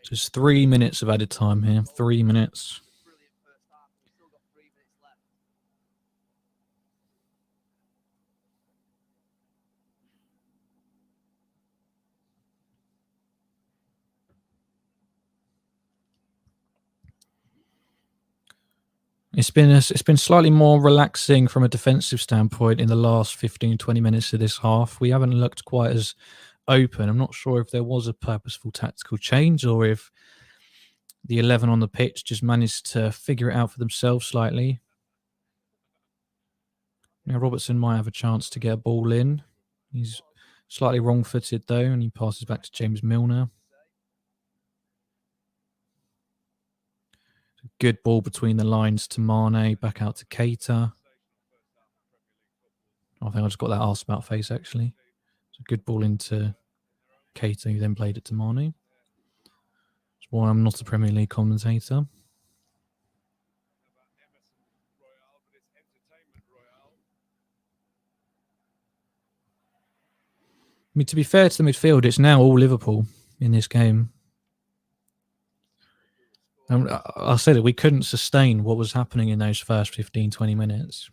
Just 3 minutes of added time here. 3 minutes. It's been slightly more relaxing from a defensive standpoint in the last 15, 20 minutes of this half. We haven't looked quite as open. I'm not sure if there was a purposeful tactical change or if the 11 on the pitch just managed to figure it out for themselves slightly. Now Robertson might have a chance to get a ball in. He's slightly wrong-footed though, and he passes back to James Milner. Good ball between the lines to Mane, back out to Keita. I think I just got that arse about face actually. It's a good ball into Keita, who then played it to Mane. That's why I'm not a Premier League commentator. I mean, to be fair to the midfield, it's now all Liverpool in this game. And I said that we couldn't sustain what was happening in those first 15, 20 minutes.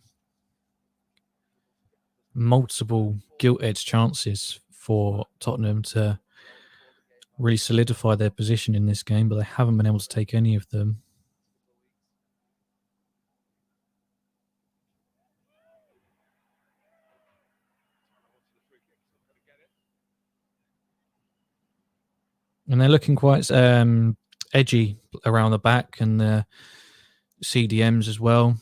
Multiple gilt-edged chances for Tottenham to really solidify their position in this game, but they haven't been able to take any of them. And they're looking quite edgy around the back and the CDMs as well.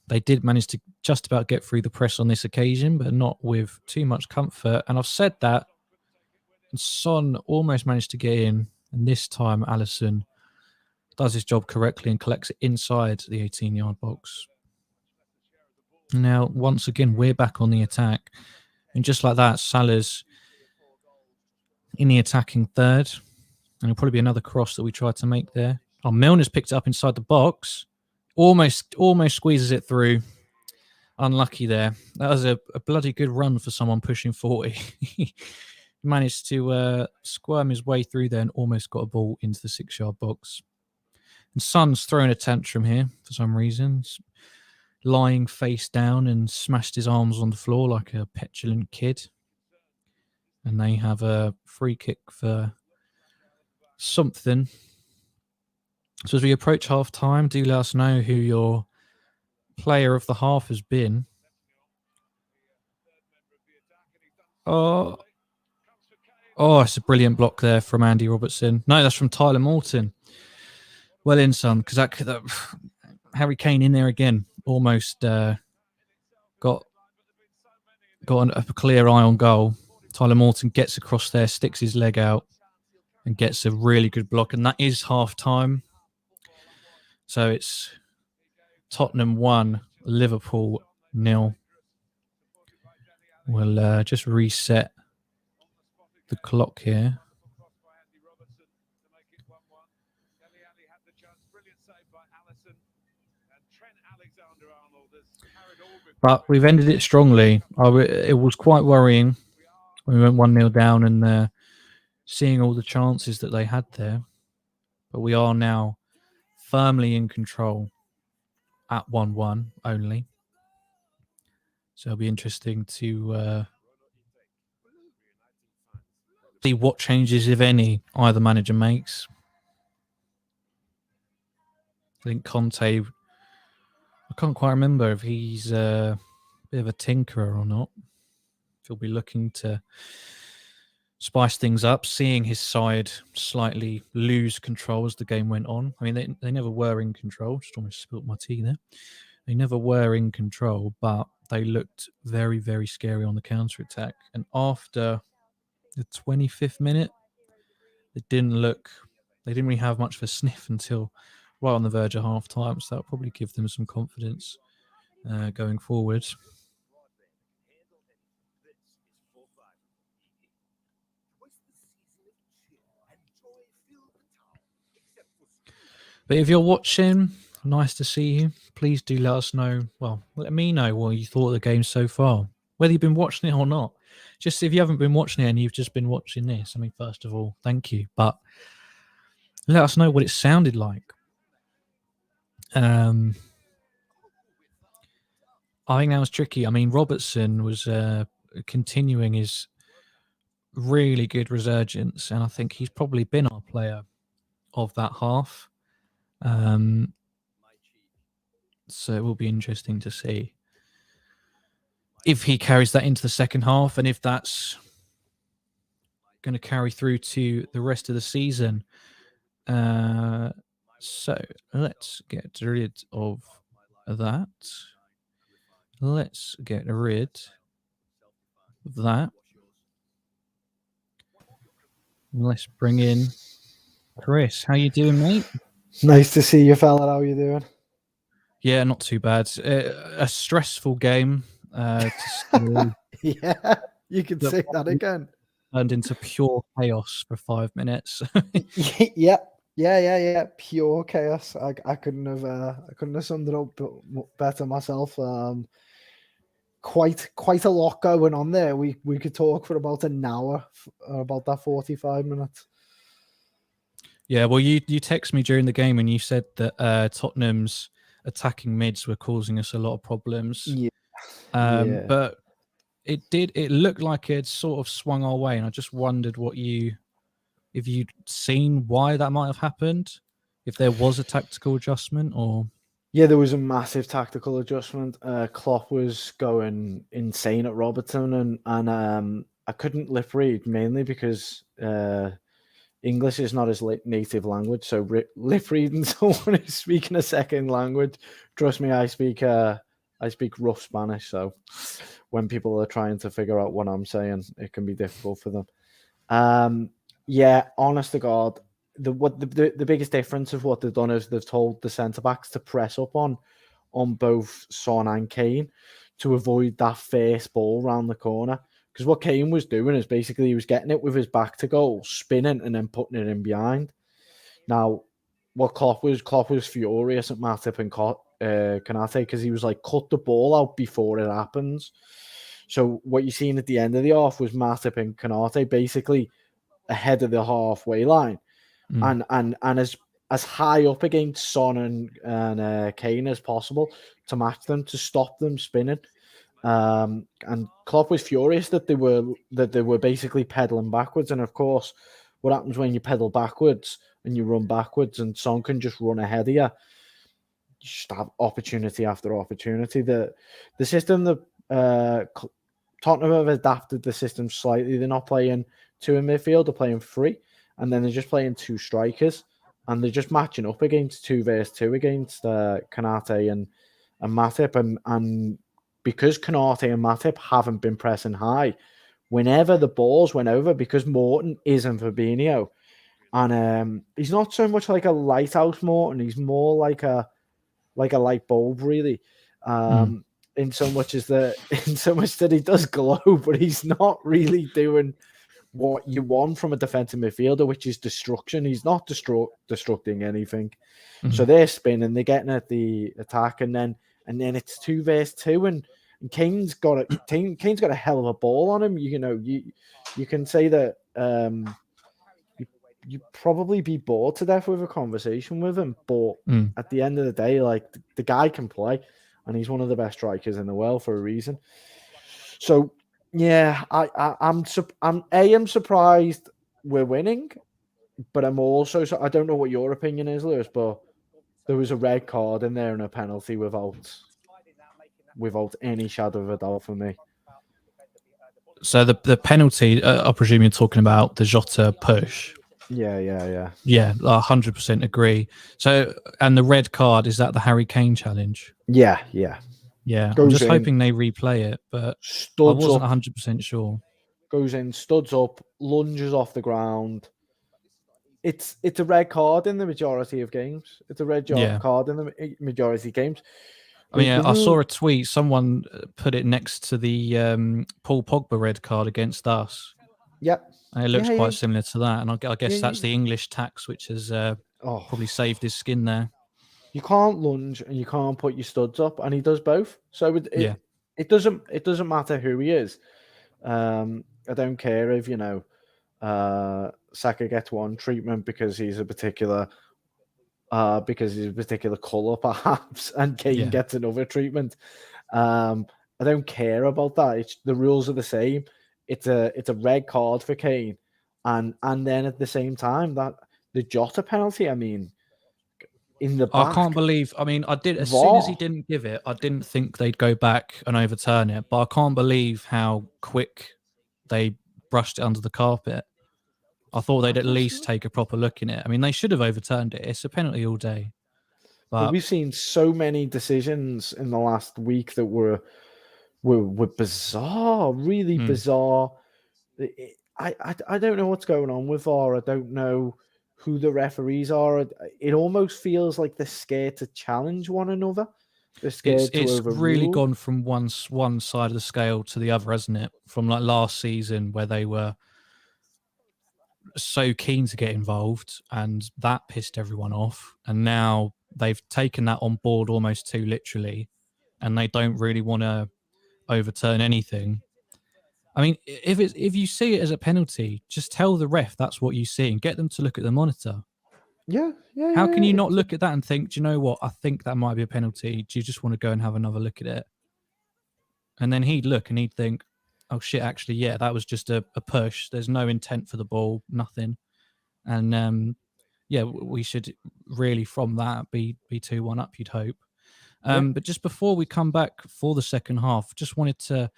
They did manage to just about get through the press on this occasion, but not with too much comfort. And I've said that. And Son almost managed to get in. And this time, Alisson does his job correctly and collects it inside the 18-yard box. Now, once again, we're back on the attack. And just like that, Salah's in the attacking third. And it'll probably be another cross that we tried to make there. Oh, Milner's picked it up inside the box. Almost squeezes it through. Unlucky there. That was a bloody good run for someone pushing 40. He managed to squirm his way through there and almost got a ball into the 6-yard box. And Son's throwing a tantrum here for some reason. Lying face down and smashed his arms on the floor like a petulant kid. And they have a free kick for something. So as we approach half time, do let us know who your player of the half has been. Oh, it's a brilliant block there from Andy Robertson. No, that's from Tyler Morton. Well in, son, because that Harry Kane in there again. Almost got a clear eye on goal. Tyler Morton gets across there, sticks his leg out, and gets a really good block. And that is half time. So it's Tottenham 1, Liverpool 0. We'll just reset the clock here. But we've ended it strongly. It was quite worrying when we went 1-0 down and seeing all the chances that they had there. But we are now firmly in control at 1-1 only. So it'll be interesting to see what changes, if any, either manager makes. I think Conte, I can't quite remember if he's a bit of a tinkerer or not. If he'll be looking to spice things up, seeing his side slightly lose control as the game went on. I mean, they never were in control. Just almost spilt my tea there. They never were in control, but they looked very, very scary on the counter-attack. And after the 25th minute, they didn't really have much of a sniff until right on the verge of half-time. So that'll probably give them some confidence going forward. But if you're watching, nice to see you. Please do let us know. Well, let me know what you thought of the game so far, whether you've been watching it or not. Just if you haven't been watching it and you've just been watching this, I mean, first of all, thank you. But let us know what it sounded like. I think that was tricky. I mean, Robertson was continuing his really good resurgence, and I think he's probably been our player of that half. So it will be interesting to see if he carries that into the second half and if that's going to carry through to the rest of the season. So let's get rid of that. Let's get rid of that. Let's bring in Kris. How you doing, mate? Nice to see you, fella. How you doing? Yeah, not too bad. A stressful game. Yeah, you can say that again. Turned into pure chaos for 5 minutes. Yeah. Pure chaos. I couldn't have summed it up better myself. Quite a lot going on there. We could talk for about an hour about that 45 minutes. Yeah, well, you texted me during the game and you said that Tottenham's attacking mids were causing us a lot of problems. Yeah. But it looked like it sort of swung our way, and I just wondered if you'd seen why that might have happened, if there was a tactical adjustment or... Yeah, there was a massive tactical adjustment. Klopp was going insane at Robertson, and I couldn't lip read, mainly because English is not his native language, so lip reading someone who's speaking a second language. Trust me, I speak rough Spanish, so when people are trying to figure out what I'm saying, it can be difficult for them. Yeah, honest to God, the biggest difference of what they've done is they've told the centre backs to press up on both Son and Kane to avoid that first ball round the corner. Because what Kane was doing is basically he was getting it with his back to goal, spinning and then putting it in behind. Now, what Klopp was furious at Matip and Konate because he was like, cut the ball out before it happens. So what you're seeing at the end of the half was Matip and Konate basically ahead of the halfway line, and as high up against Son and Kane as possible to match them, to stop them spinning. And Klopp was furious that they were basically pedaling backwards. And of course, what happens when you pedal backwards and you run backwards, and Son can just run ahead of you? You just have opportunity after opportunity. The system that Tottenham have adapted the system slightly. They're not playing two in midfield; they're playing three, and then they're just playing two strikers, and they're just matching up against 2 versus 2 against Konate and Matip, and because Konate and Matip haven't been pressing high, whenever the balls went over, because Morton isn't Fabinho, and he's not so much like a lighthouse Morton, he's more like a light bulb, really. In so much that he does glow, but he's not really doing what you want from a defensive midfielder, which is destruction. He's not destructing anything. So they're spinning, they're getting at the attack, and then it's 2 versus 2, and Kane's got a hell of a ball on him. You can say that you probably be bored to death with a conversation with him, but at the end of the day, like, the guy can play. and he's one of the best strikers in the world for a reason. So yeah, I'm surprised we're winning, but I'm also I don't know what your opinion is, Lewis, but there was a red card in there and a penalty without any shadow of a doubt for me. So the penalty, I presume you're talking about the Jota push. Yeah. Yeah, 100% agree. So, and the red card, is that the Harry Kane challenge? Yeah. I'm just hoping they replay it, but I wasn't 100% sure. Goes in, studs up, lunges off the ground. It's a red card in the majority of games. It's a red card in the majority of games. I mean, I saw a tweet. Someone put it next to the Paul Pogba red card against us. Yeah. And it looks quite similar to that. And I guess that's the English tax, which has probably saved his skin there. You can't lunge and you can't put your studs up, and he does both. So it doesn't matter who he is. I don't care if Saka gets one treatment because he's a particular colour, perhaps, and Kane gets another treatment. I don't care about that. The rules are the same. It's a red card for Kane, and then at the same time that the Jota penalty. I mean, in the back, I can't believe. I mean, I did as soon as he didn't give it, I didn't think they'd go back and overturn it. But I can't believe how quick they brushed it under the carpet. I thought they'd at least take a proper look in it. I mean, they should have overturned it. It's a penalty all day. But we've seen so many decisions in the last week that were bizarre, really bizarre. I don't know what's going on with VAR. I don't know who the referees are. It almost feels like they're scared to challenge one another. They're scared to overrule. It's really gone from one side of the scale to the other, hasn't it? From like last season where they were so keen to get involved and that pissed everyone off. And now they've taken that on board almost too literally and they don't really want to overturn anything. I mean, if you see it as a penalty, just tell the ref that's what you see and get them to look at the monitor. Yeah. How can you not look at that and think, do you know what? I think that might be a penalty. Do you just want to go and have another look at it? And then he'd look and he'd think, oh shit, actually, yeah, that was just a push. There's no intent for the ball, nothing. And we should really from that be 2-1 up, you'd hope. But just before we come back for the second half, just wanted to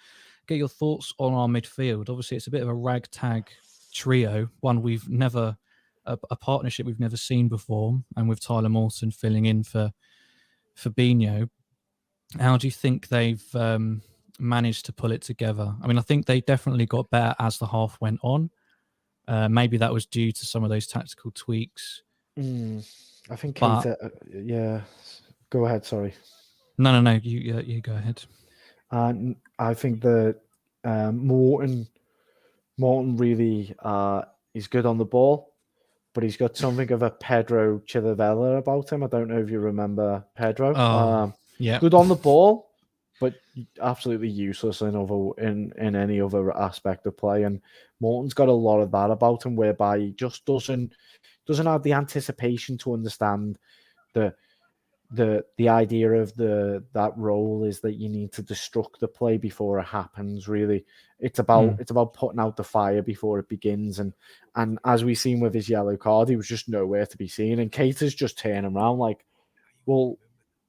get your thoughts on our midfield. Obviously, it's a bit of a ragtag trio, a partnership we've never seen before, and with Tyler Morton filling in for Fabinho. How do you think they've managed to pull it together? I mean, I think they definitely got better as the half went on. Maybe that was due to some of those tactical tweaks. I think Keita, yeah. Go ahead, sorry. No, you go ahead. I think that Morton really is good on the ball, but he's got something of a Pedro Chilivella about him. I don't know if you remember Pedro. Good on the ball, but absolutely useless in any other aspect of play. And Morton's got a lot of that about him, whereby he just doesn't have the anticipation to understand the idea of that role is that you need to destruct the play before it happens. Really, it's about putting out the fire before it begins. And as we've seen with his yellow card, he was just nowhere to be seen. And Keita's just turning around like, well,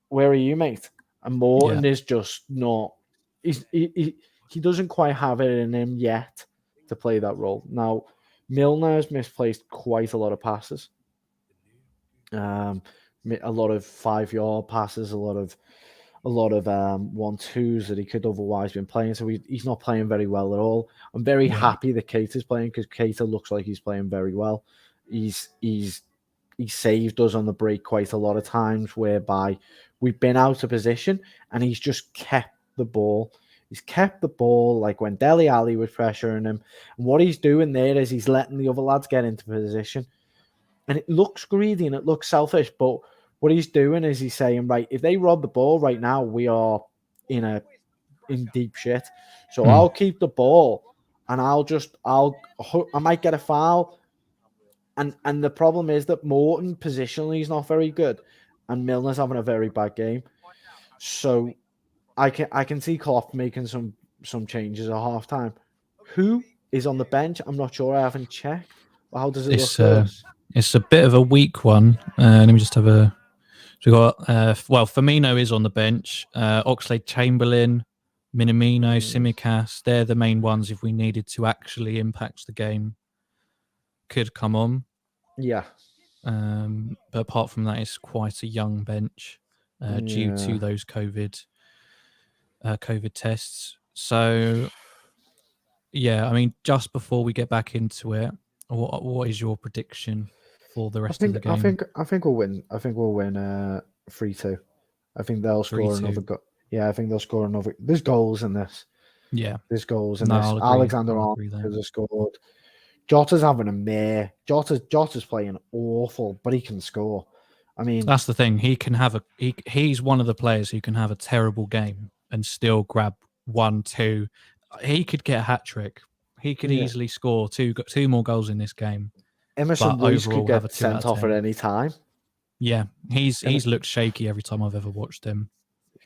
where are you, mate? And Morton is just not. He doesn't quite have it in him yet to play that role. Now, Milner has misplaced quite a lot of passes. A lot of 5-yard passes, a lot of 1-2s that he could otherwise been playing. So he's not playing very well at all. I'm very happy that Keita's playing because Keita looks like he's playing very well. He saved us on the break quite a lot of times, whereby we've been out of position and he's just kept the ball. He's kept the ball, like when Dele Alli was pressuring him. And what he's doing there is he's letting the other lads get into position. And it looks greedy and it looks selfish, but what he's doing is he's saying, right, if they rob the ball right now, we are in deep shit. So I'll keep the ball and I might get a foul. And the problem is that Morton positionally is not very good and Milner's having a very bad game. So I can see Klopp making some changes at halftime. Who is on the bench? I'm not sure. I haven't checked. How does it look to us? It's a bit of a weak one. Let me just have a. So we got Firmino is on the bench. Oxlade-Chamberlain, Minamino, Tsimikas. They're the main ones if we needed to actually impact the game. Could come on. Yeah. But apart from that, it's quite a young bench due to those COVID tests. So, yeah, I mean, just before we get back into it, what is your prediction for the rest of the game? I think we'll win. I think we'll win 3-2. I think they'll score another goal. Yeah, I think they'll score another. There's goals in this. Yeah, there's goals in this. Alexander-Arnold has scored. Jota's having a mare. Jota's playing awful, but he can score. I mean, that's the thing. He can have he's one of the players who can have a terrible game and still grab 1-2. He could get a hat trick. He could easily score two more goals in this game. Emerson Royce could get sent off at any time. Yeah, he's looked shaky every time I've ever watched him.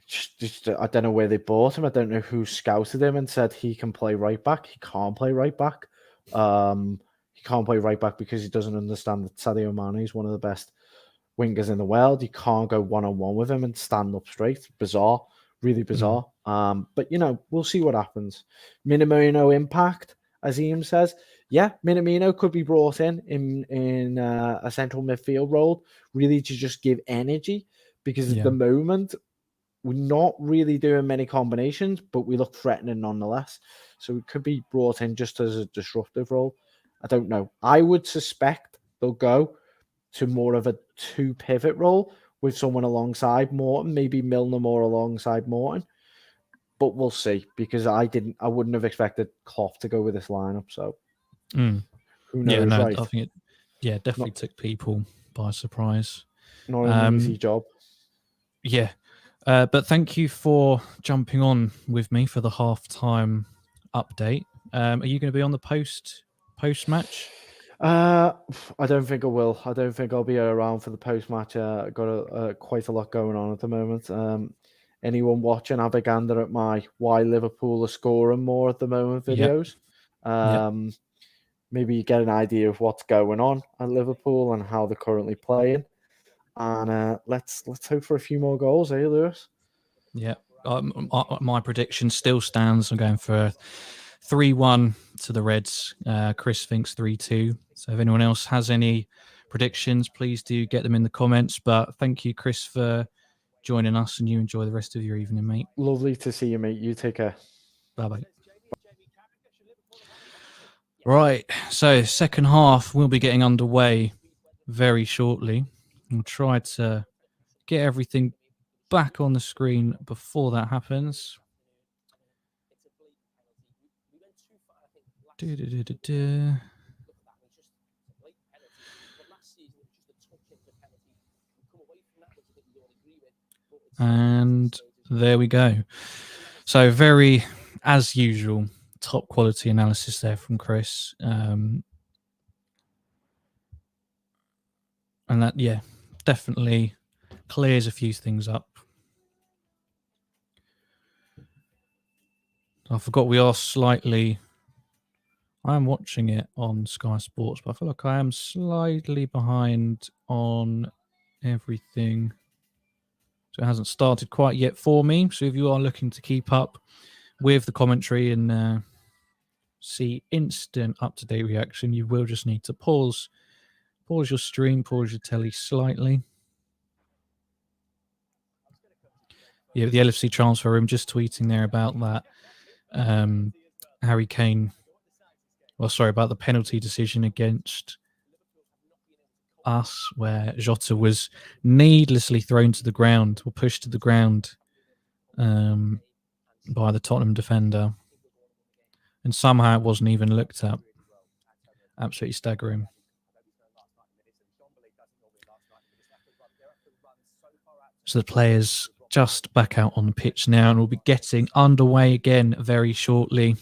Just I don't know where they bought him. I don't know who scouted him and said he can play right back. He can't play right back. He can't play right back because he doesn't understand that Sadio Mane is one of the best wingers in the world. You can't go one-on-one with him and stand up straight. Bizarre, really bizarre. But we'll see what happens. Minamino impact, as Ian says. Yeah, Minamino could be brought in a central midfield role, really to just give energy, because at the moment we're not really doing many combinations, but we look threatening nonetheless. So it could be brought in just as a disruptive role. I don't know. I would suspect they'll go to more of a 2 pivot role with someone alongside Morton, maybe Milner more alongside Morton. But we'll see, because I wouldn't have expected Klopp to go with this lineup. So who knows, right? I think it definitely took people by surprise. Not an easy job. Yeah. But thank you for jumping on with me for the halftime update. Are you going to be on the post match? I don't think I will. I don't think I'll be around for the post match. I've got quite a lot going on at the moment. Anyone watching, have a gander at my why Liverpool are scoring more at the moment videos. Maybe you get an idea of what's going on at Liverpool and how they're currently playing. And let's hope for a few more goals, Lewis? Yeah, my prediction still stands. I'm going for 3-1 to the Reds. Kris thinks 3-2. So if anyone else has any predictions, please do get them in the comments. But thank you, Kris, for joining us, and you enjoy the rest of your evening, mate. Lovely to see you, mate. You take care. Bye-bye. Right, so second half will be getting underway very shortly. We'll try to get everything back on the screen before that happens. And there we go. So very, as usual, top quality analysis there from Kris. And that, definitely clears a few things up. I forgot we are slightly... I am watching it on Sky Sports, but I feel like I am slightly behind on everything. So it hasn't started quite yet for me. So if you are looking to keep up with the commentary and see instant up-to-date reaction, you will just need to pause your stream, pause your telly slightly. Yeah, the LFC transfer room just tweeting there about that. Harry Kane... about the penalty decision against us, where Jota was needlessly thrown to the ground or pushed to the ground by the Tottenham defender. And somehow it wasn't even looked at. Absolutely staggering. So the players just back out on the pitch now, and we'll be getting underway again very shortly.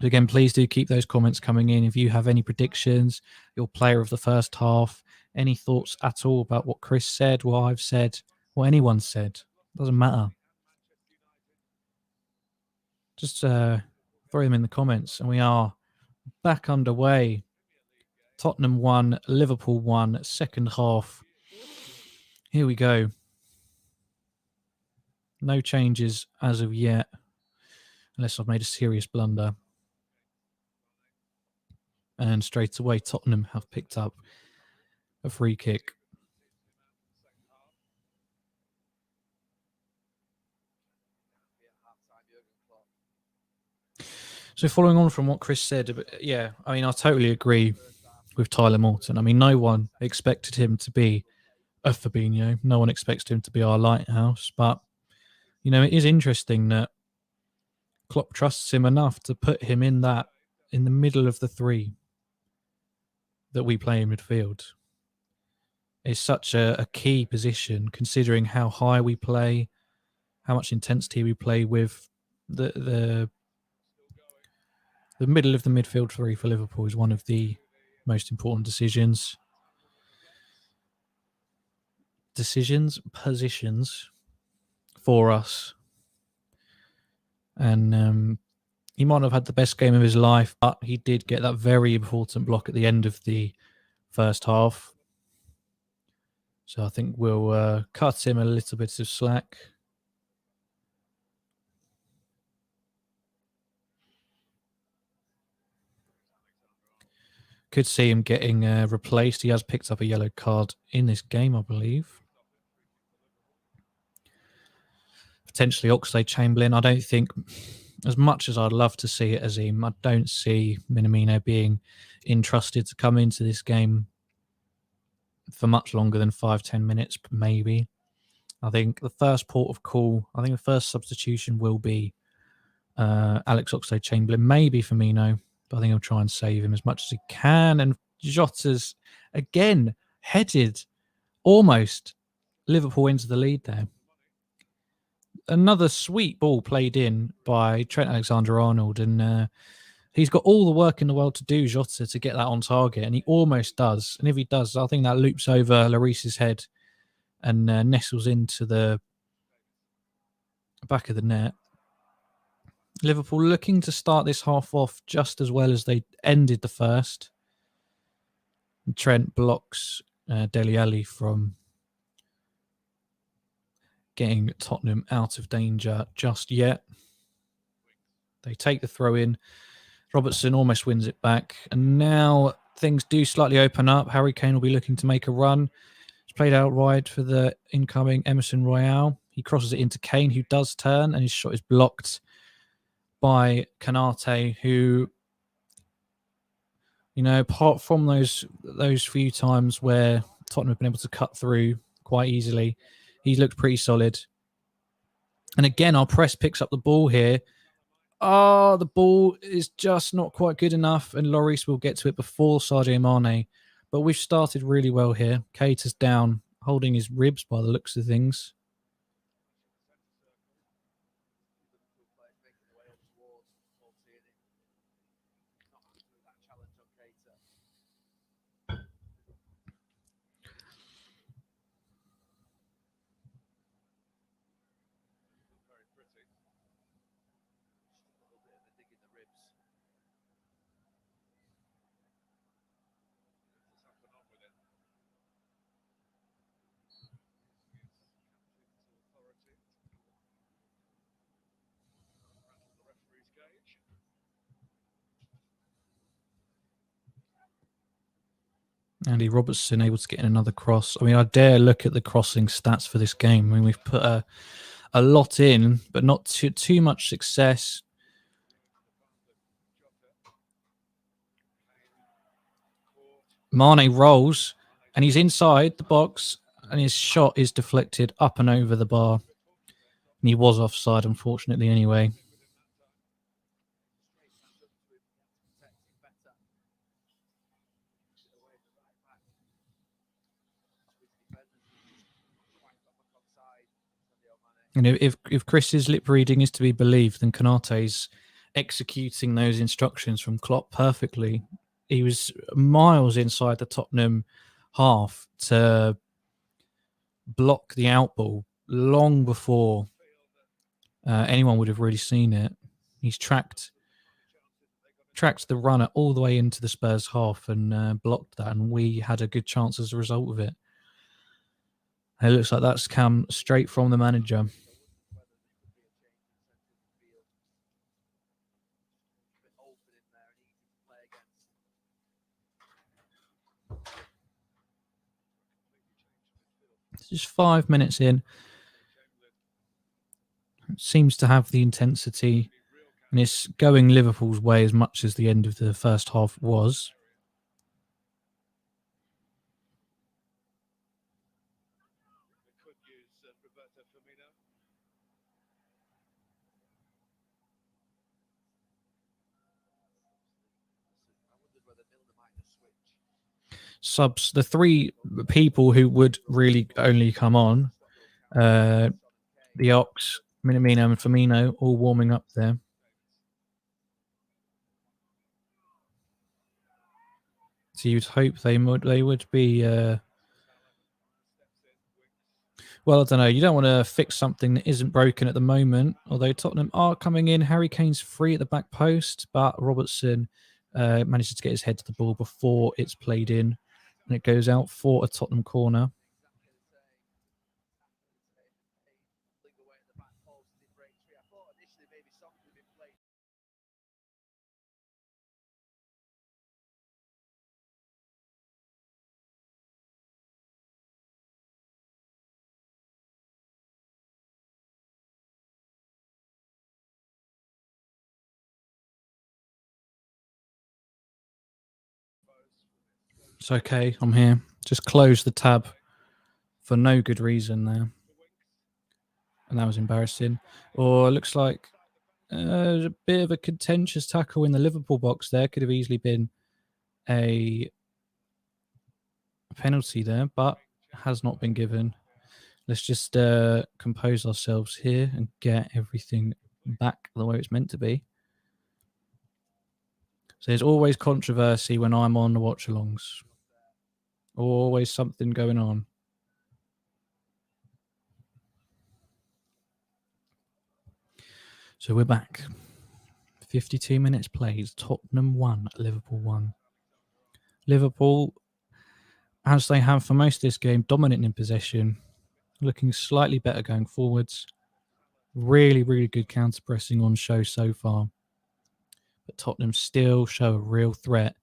Again, please do keep those comments coming in. If you have any predictions, your player of the first half, any thoughts at all about what Kris said, what I've said, what anyone said, doesn't matter. Just throw them in the comments, and we are back underway. Tottenham 1, Liverpool 1, second half. Here we go. No changes as of yet, unless I've made a serious blunder. And straight away, Tottenham have picked up a free kick. So following on from what Kris said, yeah, I mean, I totally agree with Tyler Morton. I mean, no one expected him to be a Fabinho. No one expects him to be our lighthouse. But, you know, it is interesting that Klopp trusts him enough to put him in the middle of the three that we play in midfield. It's such a key position, considering how high we play, how much intensity we play with. The middle of the midfield three for Liverpool is one of the most important positions for us. And he might not have had the best game of his life, but he did get that very important block at the end of the first half. So I think we'll cut him a little bit of slack. Could see him getting replaced. He has picked up a yellow card in this game, I believe. Potentially Oxlade-Chamberlain. I don't think, as much as I'd love to see it as him, I don't see Minamino being entrusted to come into this game for much longer than 5-10 minutes, maybe. I think the first port of call, I think the first substitution will be Alex Oxlade-Chamberlain, maybe Firmino, but I think he'll try and save him as much as he can. And Jota's, again, headed almost Liverpool into the lead there. Another sweet ball played in by Trent Alexander-Arnold, and he's got all the work in the world to do, Jota, to get that on target, and he almost does. And if he does, I think that loops over Lloris's head and nestles into the back of the net. Liverpool looking to start this half off just as well as they ended the first. Trent blocks Dele Alli from getting Tottenham out of danger just yet. They take the throw in. Robertson almost wins it back. And now things do slightly open up. Harry Kane will be looking to make a run. It's played out wide for the incoming Emerson Royale. He crosses it into Kane, who does turn, and his shot is blocked by Kanate, who, you know, apart from those few times where Tottenham have been able to cut through quite easily, he's looked pretty solid. And again, our press picks up the ball here. Oh, the ball is just not quite good enough, and Lloris will get to it before Sadio Mane. But we've started really well here. Keita's down, holding his ribs by the looks of things. Andy Robertson able to get in another cross. I mean, I dare look at the crossing stats for this game. I mean, we've put a lot in, but not too much success. Mane rolls, and he's inside the box, and his shot is deflected up and over the bar. And he was offside, unfortunately, anyway. And if Kris's lip reading is to be believed, then Konate's executing those instructions from Klopp perfectly. He was miles inside the Tottenham half to block the outball long before anyone would have really seen it. He's tracked the runner all the way into the Spurs half and blocked that, and we had a good chance as a result of it. It looks like that's come straight from the manager. Just 5 minutes in. It seems to have the intensity, and it's going Liverpool's way as much as the end of the first half was. Subs, the three people who would really only come on, the Ox, Minamino and Firmino, all warming up there. So you'd hope they would be. Well, I don't know. You don't want to fix something that isn't broken at the moment. Although Tottenham are coming in, Harry Kane's free at the back post, but Robertson manages to get his head to the ball before it's played in, and it goes out for a Tottenham corner. It's okay. I'm here. Just close the tab for no good reason there. And that was embarrassing. Or it looks like there's a bit of a contentious tackle in the Liverpool box there. Could have easily been a penalty there, but has not been given. Let's just compose ourselves here and get everything back the way it's meant to be. So there's always controversy when I'm on the watch-alongs. Always something going on. So we're back. 52 minutes played. Tottenham 1, Liverpool 1. Liverpool, as they have for most of this game, dominant in possession, looking slightly better going forwards. Really, really good counter-pressing on show so far. But Tottenham still show a real threat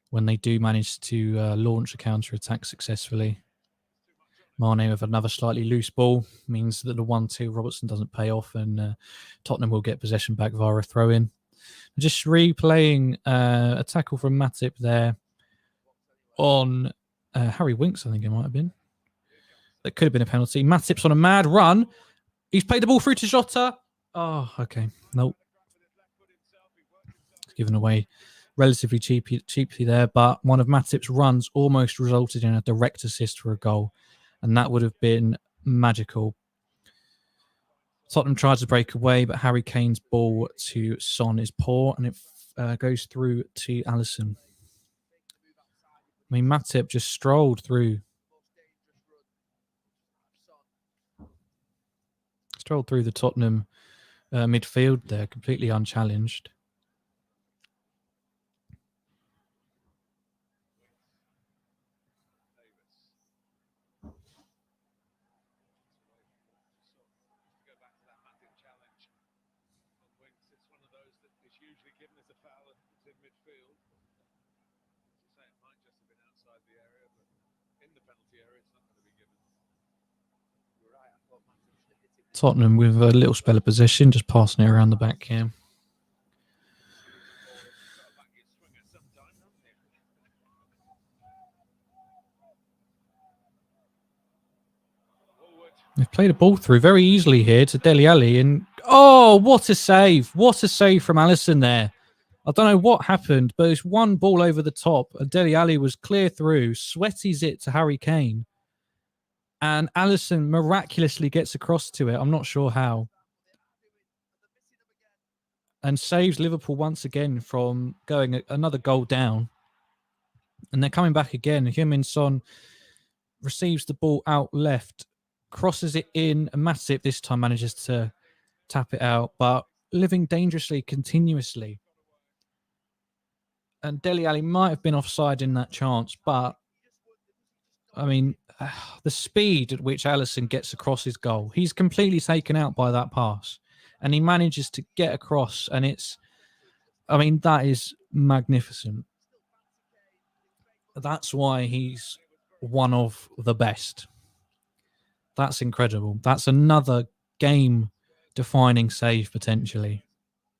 when they do manage to launch a counter-attack successfully. Mane with another slightly loose ball means that the 1-2 Robertson doesn't pay off, and Tottenham will get possession back via a throw-in. Just replaying a tackle from Matty there on Harry Winks, I think it might have been. That could have been a penalty. Matip's on a mad run. He's played the ball through to Jota. Oh, okay. Nope. It's given away relatively cheaply there, but one of Matip's runs almost resulted in a direct assist for a goal, and that would have been magical. Tottenham tries to break away, but Harry Kane's ball to Son is poor, and it goes through to Alisson. I mean, Matip just strolled through the Tottenham midfield there, completely unchallenged. Tottenham with a little spell of possession, just passing it around the back here. They've played a ball through very easily here to Dele Alli, and oh, what a save! What a save from Alisson there. I don't know what happened, but it's one ball over the top, and Dele Alli was clear through, sweaties it to Harry Kane, and Alisson miraculously gets across to it. I'm not sure how. And saves Liverpool once again from going another goal down. And they're coming back again. Heung-min Son receives the ball out left, crosses it in, and Matip this time manages to tap it out. But living dangerously continuously. And Dele Alli might have been offside in that chance, but I mean, the speed at which Alisson gets across his goal, he's completely taken out by that pass, and he manages to get across, and that is magnificent. That's why he's one of the best. That's incredible. That's another game-defining save potentially,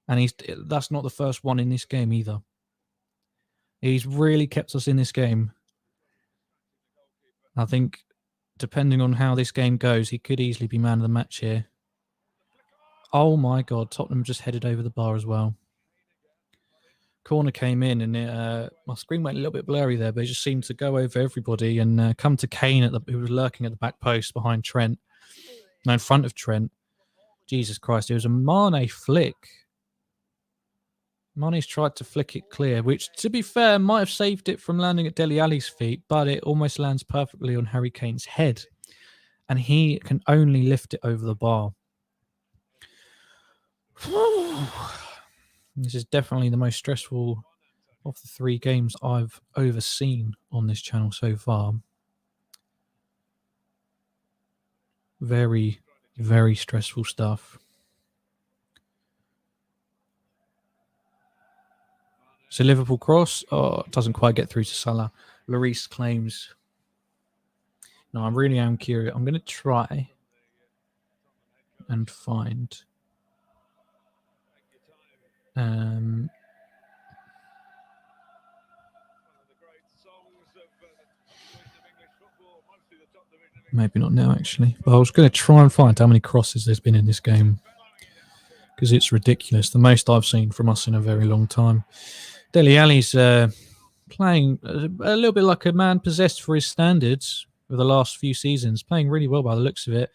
and that's not the first one in this game either. He's really kept us in this game. I think, depending on how this game goes, he could easily be man of the match here. Oh my God, Tottenham just headed over the bar as well. Corner came in and my screen went a little bit blurry there, but it just seemed to go over everybody and come to Kane who was lurking at the back post behind Trent. No, in front of Trent. Jesus Christ, it was a Mane flick. Mane's tried to flick it clear, which, to be fair, might have saved it from landing at Dele Alli's feet, but it almost lands perfectly on Harry Kane's head, and he can only lift it over the bar. This is definitely the most stressful of the 3 games I've overseen on this channel so far. Very, very stressful stuff. So Liverpool cross, doesn't quite get through to Salah. Lloris claims. No, I really am curious. I'm going to try and find maybe not now actually, but I was going to try and find how many crosses there's been in this game, because it's ridiculous. The most I've seen from us in a very long time. Dele Alli's playing a little bit like a man possessed for his standards for the last few seasons, playing really well by the looks of it.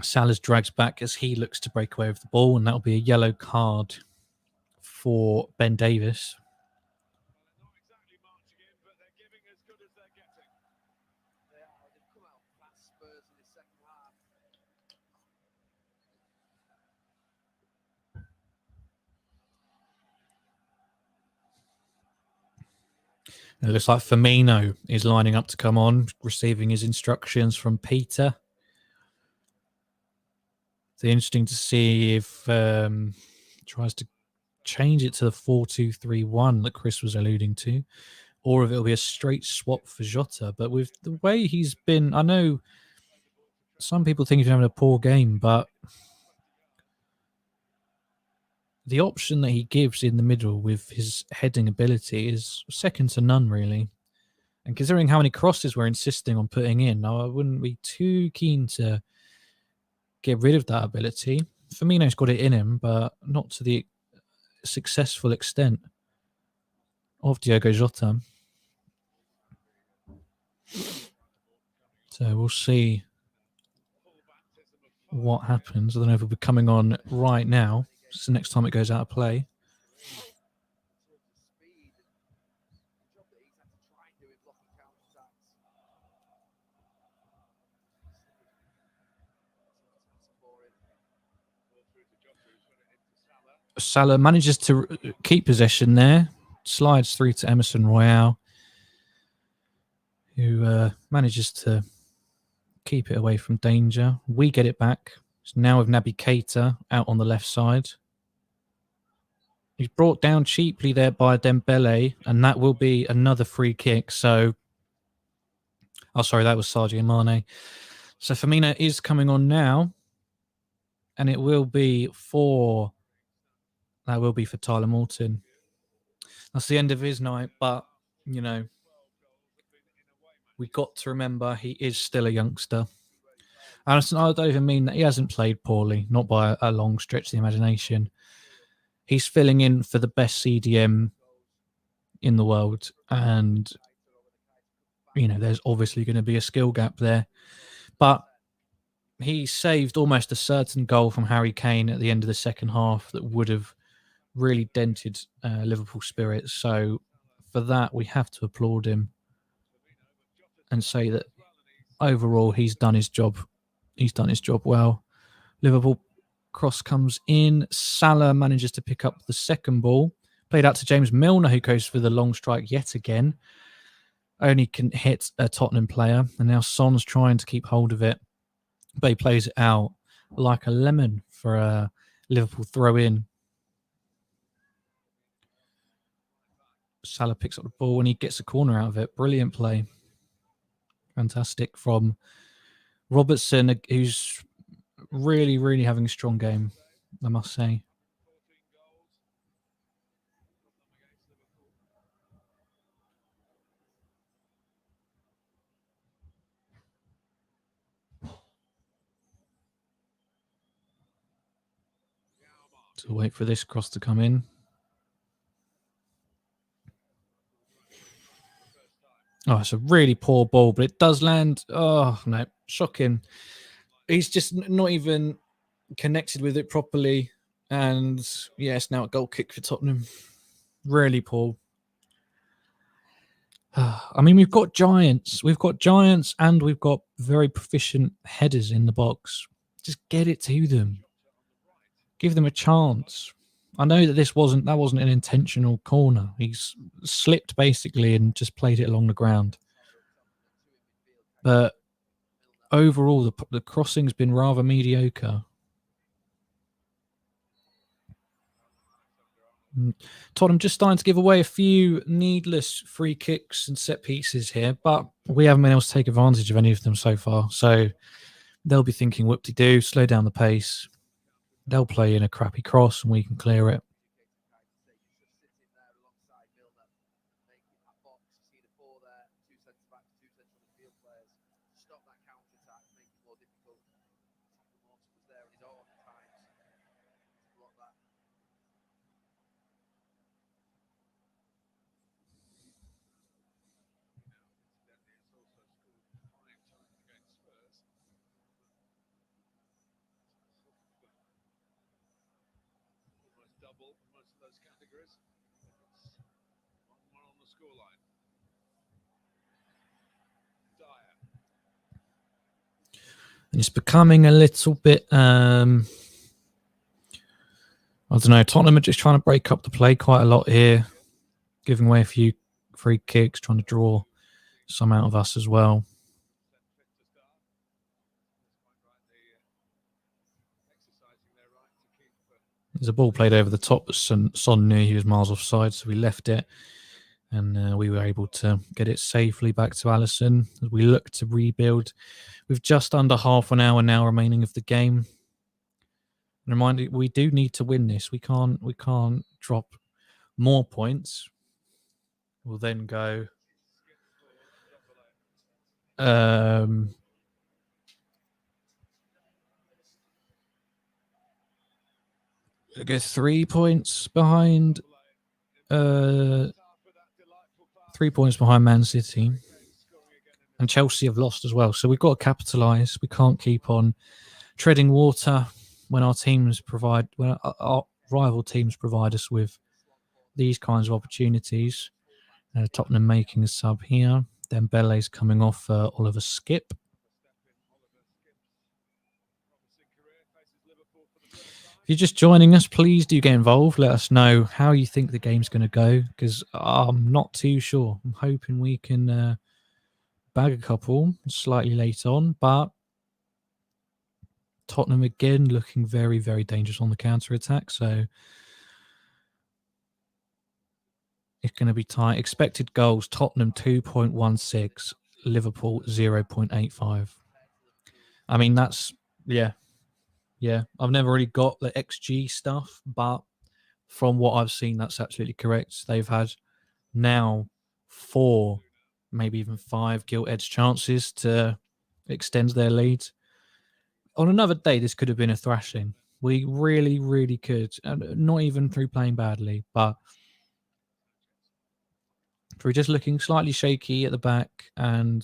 Salah's drags back as he looks to break away with the ball, and that'll be a yellow card for Ben Davies. It looks like Firmino is lining up to come on, receiving his instructions from Peter. It's interesting to see if tries to change it to the 4-2-3-1 that Kris was alluding to, or if it'll be a straight swap for Jota. But with the way he's been, I know some people think he's having a poor game, but the option that he gives in the middle with his heading ability is second to none, really. And considering how many crosses we're insisting on putting in, I wouldn't be too keen to get rid of that ability. Firmino's got it in him, but not to the successful extent of Diogo Jota. So we'll see what happens. I don't know if it'll be coming on right now. It's the next time it goes out of play. Salah manages to keep possession there, slides through to Emerson Royale, who manages to keep it away from danger. We get it back. So now with Naby Keita out on the left side. He's brought down cheaply there by Dembele, and that will be another free kick. So, oh, sorry, that was Sadio Mane. So Firmino is coming on now, and it will be for Tyler Morton. That's the end of his night, but, you know, we got to remember he is still a youngster. And I don't even mean that he hasn't played poorly, not by a long stretch of the imagination. He's filling in for the best CDM in the world, and, you know, there's obviously going to be a skill gap there. But he saved almost a certain goal from Harry Kane at the end of the second half that would have really dented Liverpool spirits. So for that, we have to applaud him and say that overall he's done his job. He's done his job well. Liverpool Cross comes in. Salah manages to pick up the second ball. Played out to James Milner, who goes for the long strike yet again. Only can hit a Tottenham player. And now Son's trying to keep hold of it. But he plays it out like a lemon for a Liverpool throw-in. Salah picks up the ball and he gets a corner out of it. Brilliant play. Fantastic from Robertson, who's really, really having a strong game, I must say. So wait for this cross to come in. Oh, it's a really poor ball, but it does land. Oh, no, shocking. He's just not even connected with it properly. And yeah, it's now a goal kick for Tottenham. Really poor. I mean, we've got giants. We've got giants and we've got very proficient headers in the box. Just get it to them. Give them a chance. I know that that wasn't an intentional corner. He's slipped basically and just played it along the ground. But overall, the crossing's been rather mediocre. Tottenham just starting to give away a few needless free kicks and set pieces here, but we haven't been able to take advantage of any of them so far. So they'll be thinking, whoop-de-doo, slow down the pace. They'll play in a crappy cross and we can clear it. And it's becoming a little bit, I don't know, Tottenham are just trying to break up the play quite a lot here, giving away a few free kicks, trying to draw some out of us as well. There's a ball played over the top, but Son knew he was miles offside, so we left it. And we were able to get it safely back to Alisson as we look to rebuild with just under half an hour now remaining of the game. And remind you, we do need to win this. We can't drop more points. We'll then go I guess 3 points behind 3 points behind Man City, and Chelsea have lost as well. So we've got to capitalise. We can't keep on treading water when our rival teams provide us with these kinds of opportunities. Tottenham making a sub here. Dembele's coming off Oliver Skip. If you're just joining us, please do get involved. Let us know how you think the game's going to go, because I'm not too sure. I'm hoping we can bag a couple slightly late on, but Tottenham again looking very, very dangerous on the counter-attack, so it's going to be tight. Expected goals, Tottenham 2.16, Liverpool 0.85. I mean, that's, yeah. I've never really got the XG stuff, but from what I've seen, that's absolutely correct. They've had now 4, maybe even 5 gilt-edged chances to extend their lead. On another day, this could have been a thrashing. We really, really could. Not even through playing badly, but through just looking slightly shaky at the back and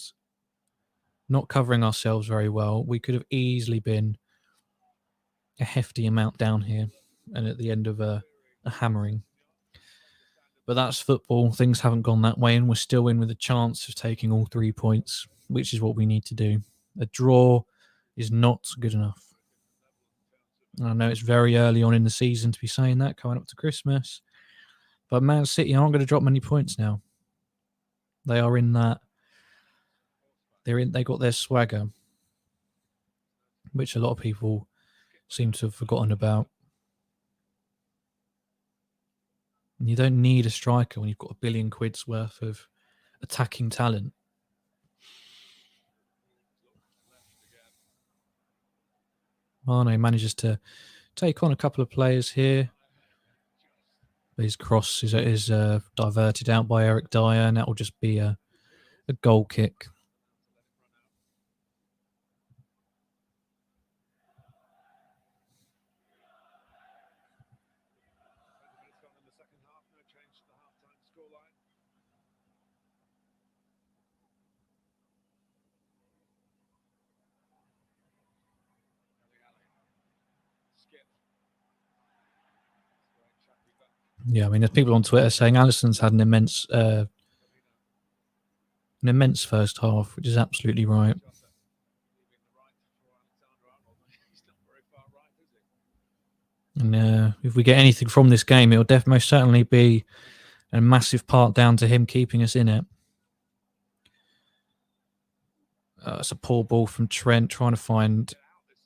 not covering ourselves very well, we could have easily been a hefty amount down here and at the end of a hammering. But that's football. Things haven't gone that way, and we're still in with a chance of taking all 3 points, which is what we need to do. A draw is not good enough. I know it's very early on in the season to be saying that, coming up to Christmas. But Man City aren't going to drop many points now. They are in that. They got their swagger, which a lot of people seem to have forgotten about. And you don't need a striker when you've got £1 billion worth of attacking talent. Mane manages to take on a couple of players here. His cross is diverted out by Eric Dyer, and that will just be a goal kick. Yeah, I mean, there's people on Twitter saying Alisson's had an immense first half, which is absolutely right. And if we get anything from this game, it'll most certainly be a massive part down to him keeping us in it. It's a poor ball from Trent, trying to find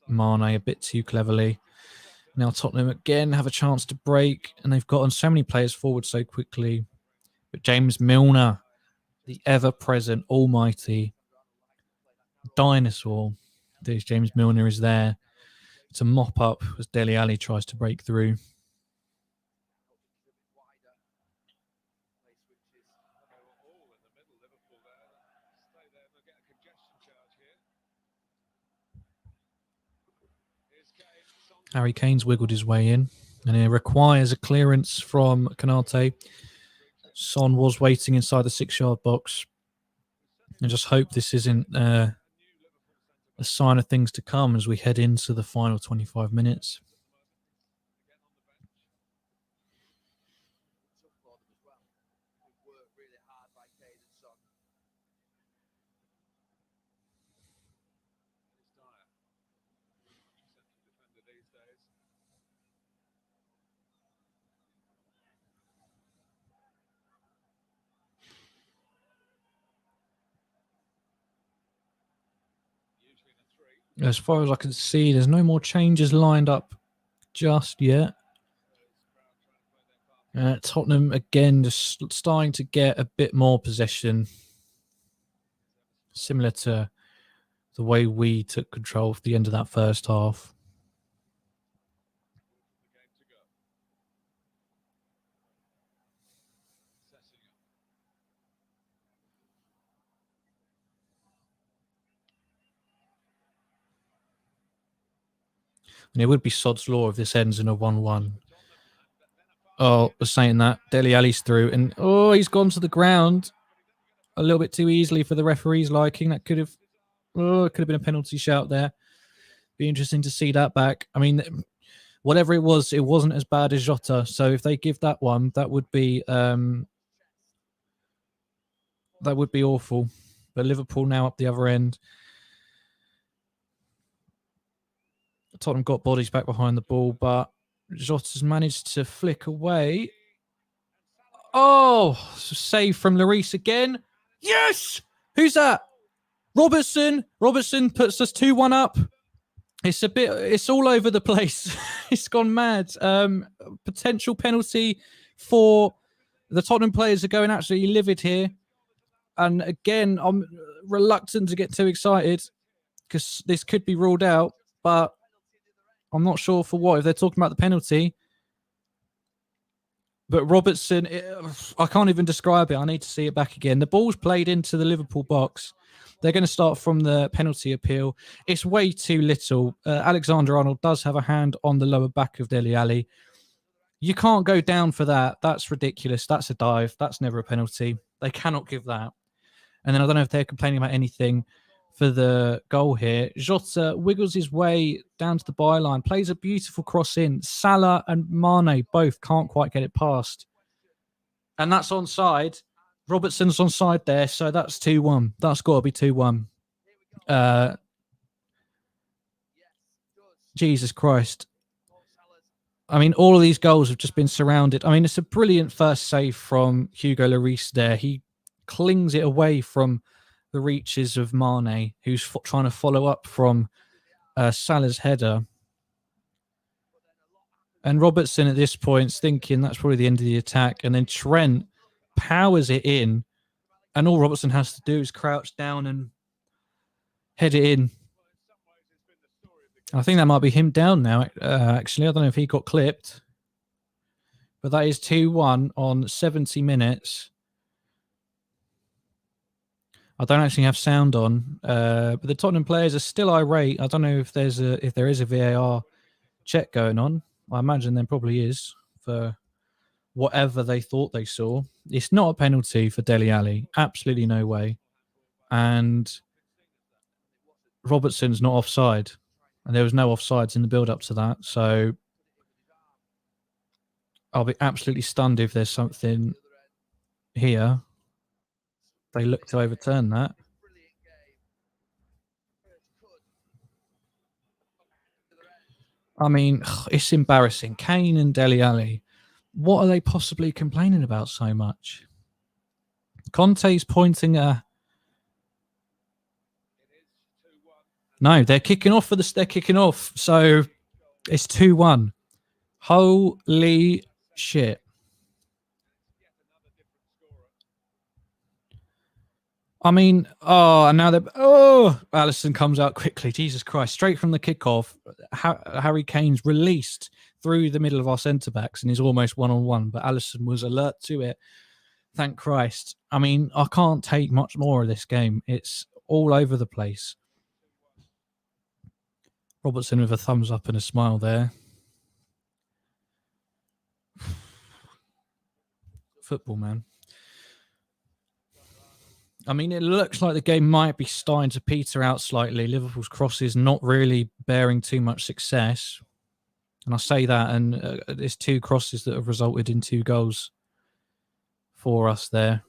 Mane a bit too cleverly. Now Tottenham again have a chance to break, and they've gotten so many players forward so quickly. But James Milner, the ever-present, almighty dinosaur, this James Milner is there to mop up as Dele Alli tries to break through. Harry Kane's wiggled his way in, and it requires a clearance from Konate. Son was waiting inside the 6-yard box. I just hope this isn't a sign of things to come as we head into the final 25 minutes. As far as I can see, there's no more changes lined up just yet. Tottenham, again, just starting to get a bit more possession. Similar to the way we took control at the end of that first half. And it would be sod's law if this ends in a 1-1. Oh, I was saying that. Dele Alli's through. And, he's gone to the ground a little bit too easily for the referee's liking. That could have been a penalty shout there. Be interesting to see that back. I mean, whatever it wasn't as bad as Jota. So if they give that one, that would be awful. But Liverpool now up the other end. Tottenham got bodies back behind the ball, but Jota's managed to flick away. Oh, save from Lloris again. Yes! Who's that? Robertson. Robertson puts us 2-1 up. It's all over the place. It's gone mad. Potential penalty for the Tottenham players are going absolutely livid here. And again, I'm reluctant to get too excited because this could be ruled out, but I'm not sure for what, if they're talking about the penalty. But Robertson, I can't even describe it. I need to see it back again. The ball's played into the Liverpool box. They're going to start from the penalty appeal. It's way too little. Alexander-Arnold does have a hand on the lower back of Dele Alli. You can't go down for that. That's ridiculous. That's a dive. That's never a penalty. They cannot give that. And then I don't know if they're complaining about anything for the goal here. Jota wiggles his way down to the byline, plays a beautiful cross in. Salah and Mane both can't quite get it past. And that's onside. Robertson's onside there, so that's 2-1. That's got to be 2-1. Jesus Christ. I mean, all of these goals have just been surrounded. I mean, it's a brilliant first save from Hugo Lloris there. He clings it away from the reaches of Mane, who's trying to follow up from Salah's header. And Robertson at this point is thinking that's probably the end of the attack. And then Trent powers it in. And all Robertson has to do is crouch down and head it in. I think that might be him down now, actually. I don't know if he got clipped. But that is 2-1 on 70 minutes. I don't actually have sound on. But the Tottenham players are still irate. I don't know if there is a VAR check going on. I imagine there probably is for whatever they thought they saw. It's not a penalty for Dele Alli. Absolutely no way. And Robertson's not offside. And there was no offsides in the build-up to that. So I'll be absolutely stunned if there's something here. They look to overturn that. I mean, it's embarrassing. Kane and Dele Alli. What are they possibly complaining about so much? Conte's pointing at... No, they're kicking off for this. They're kicking off. So it's 2-1. Holy shit. I mean, and now they're... Alisson comes out quickly. Jesus Christ. Straight from the kickoff, Harry Kane's released through the middle of our centre-backs and is almost one-on-one. But Alisson was alert to it. Thank Christ. I mean, I can't take much more of this game. It's all over the place. Robertson with a thumbs up and a smile there. Football, man. I mean, it looks like the game might be starting to peter out slightly. Liverpool's crosses not really bearing too much success. And I say that, and there's 2 crosses that have resulted in 2 goals for us there.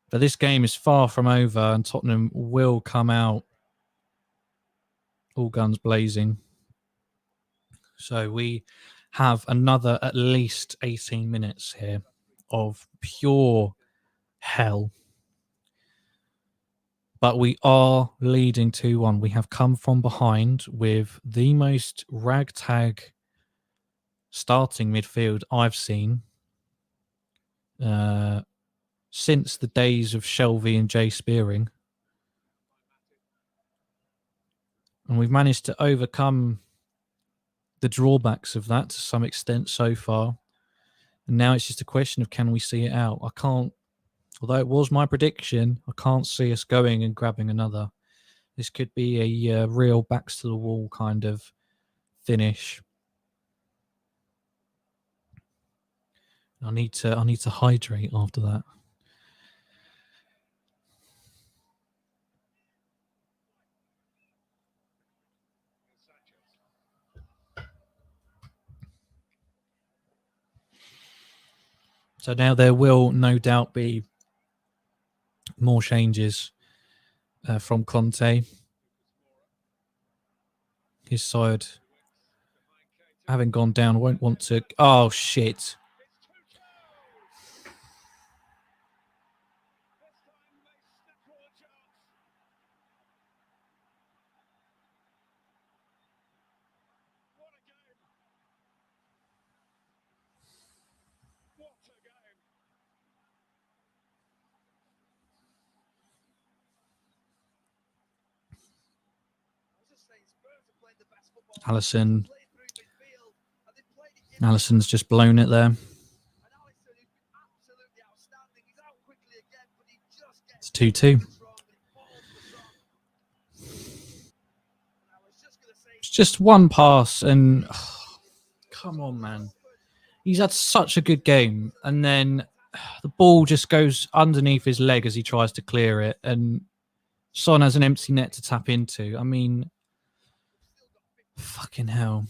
But this game is far from over, and Tottenham will come out all guns blazing. So we have another at least 18 minutes here of pure hell. But we are leading 2-1. We have come from behind with the most ragtag starting midfield I've seen since the days of Shelvey and Jay Spearing. And we've managed to overcome the drawbacks of that to some extent so far. And now it's just a question of, can we see it out? I can't, although it was my prediction, I can't see us going and grabbing another. This could be a real backs to the wall kind of finish. I need to hydrate after that. So now there will no doubt be more changes from Conte. His side, having gone down, won't want to... Oh, shit. Alisson's just blown it there. It's 2-2. It's just one pass and... come on, man. He's had such a good game. And then the ball just goes underneath his leg as he tries to clear it. And Son has an empty net to tap into. I mean... fucking hell.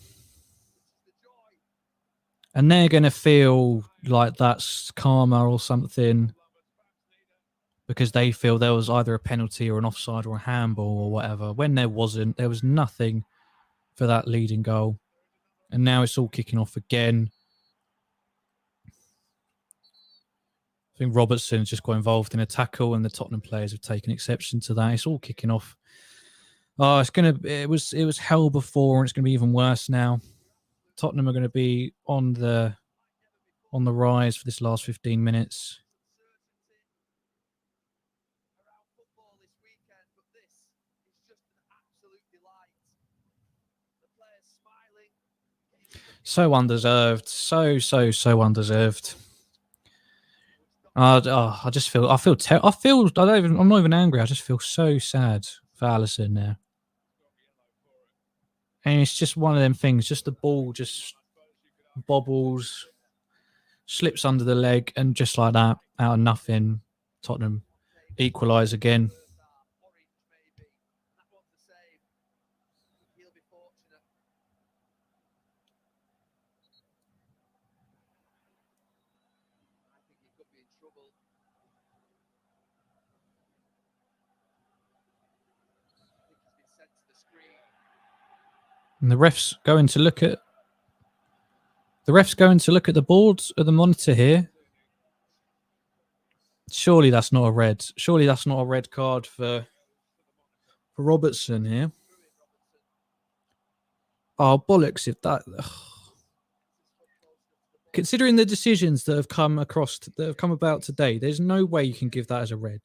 And they're going to feel like that's karma or something because they feel there was either a penalty or an offside or a handball or whatever. When there wasn't, there was nothing for that leading goal. And now it's all kicking off again. I think Robertson just got involved in a tackle, and the Tottenham players have taken exception to that. It's all kicking off. Oh, it was hell before, and it's gonna be even worse now. Tottenham are gonna be on the rise for this last 15 minutes. So undeserved. So undeserved. I'm not even angry. I just feel so sad for Alisson now. And it's just one of them things. Just the ball just bobbles, slips under the leg, and just like that, out of nothing, Tottenham equalise again. And the ref's going to look at the boards of the monitor here. Surely that's not a red. Surely that's not a red card for Robertson here. Oh, bollocks! If that, considering the decisions that have come about today, there's no way you can give that as a red.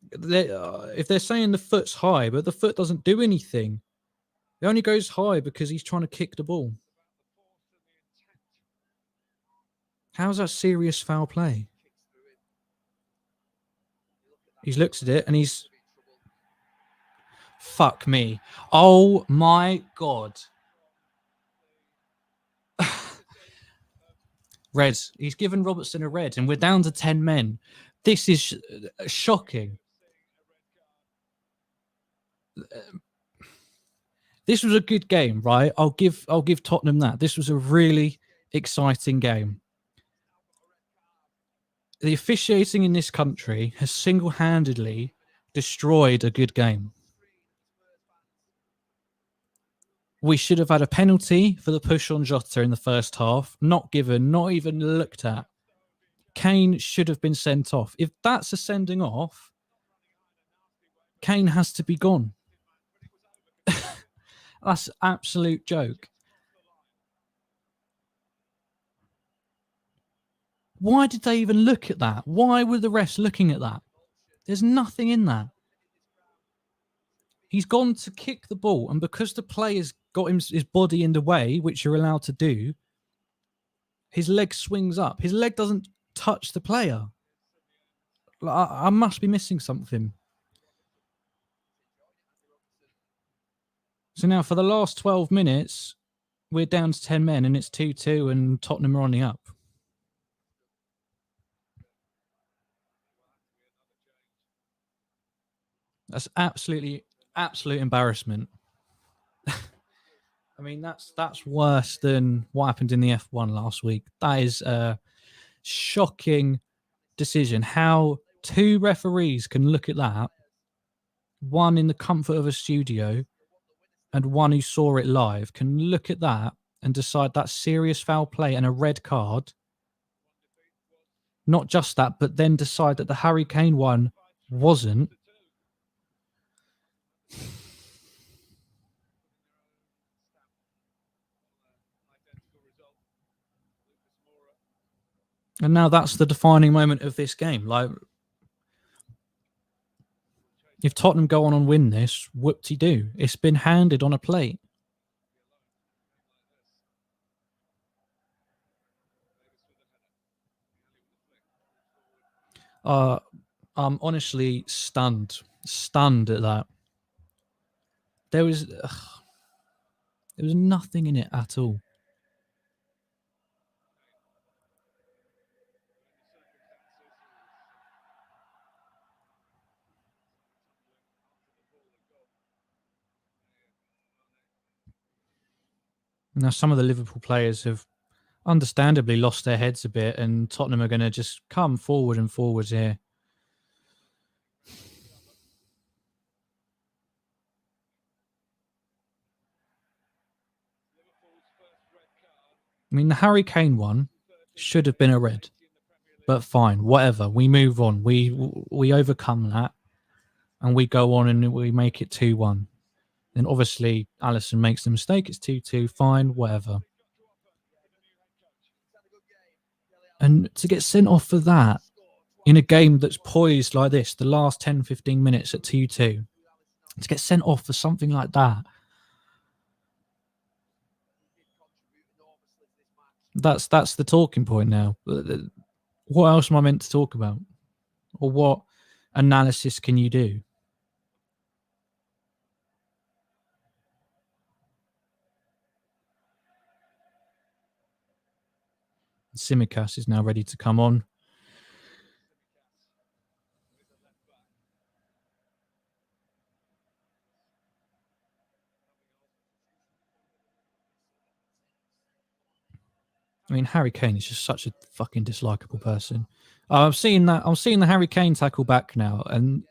If they're saying the foot's high, but the foot doesn't do anything, it only goes high because he's trying to kick the ball. How's that serious foul play? He's looked at it and he's... Fuck me. Oh my God. Red. He's given Robertson a red and we're down to 10 men. This is shocking. This was a good game, right? I'll give Tottenham that. This was a really exciting game. The officiating in this country has single-handedly destroyed a good game. We should have had a penalty for the push on Jota in the first half. Not given, not even looked at. Kane should have been sent off. If that's a sending off, Kane has to be gone. That's an absolute joke. Why did they even look at that? Why were the refs looking at that? There's nothing in that. He's gone to kick the ball, and because the player's got his body in the way, which you're allowed to do, his leg swings up. His leg doesn't touch the player. I must be missing something. So now for the last 12 minutes, we're down to 10 men and it's 2-2 and Tottenham are on the up. That's absolute embarrassment. I mean, that's worse than what happened in the F1 last week. That is a shocking decision. How two referees can look at that, one in the comfort of a studio and one who saw it live, can look at that and decide that's serious foul play and a red card. Not just that, but then decide that the Harry Kane one wasn't. And now that's the defining moment of this game. Like, if Tottenham go on and win this, whoop-de-doo. It's been handed on a plate. I'm honestly stunned at that. There was nothing in it at all. Now, some of the Liverpool players have understandably lost their heads a bit, and Tottenham are going to just come forward and forwards here. mean, the Harry Kane one should have been a red, but fine, whatever. We move on. We overcome that, and we go on and we make it 2-1. Then obviously Alisson makes the mistake. It's 2-2. Fine, whatever. And to get sent off for that in a game that's poised like this, the last 10, 15 minutes at 2-2, to get sent off for something like that, that's the talking point now. What else am I meant to talk about? Or what analysis can you do? Tsimikas is now ready to come on. I mean, Harry Kane is just such a fucking dislikable person. I'm seeing the Harry Kane tackle back now, and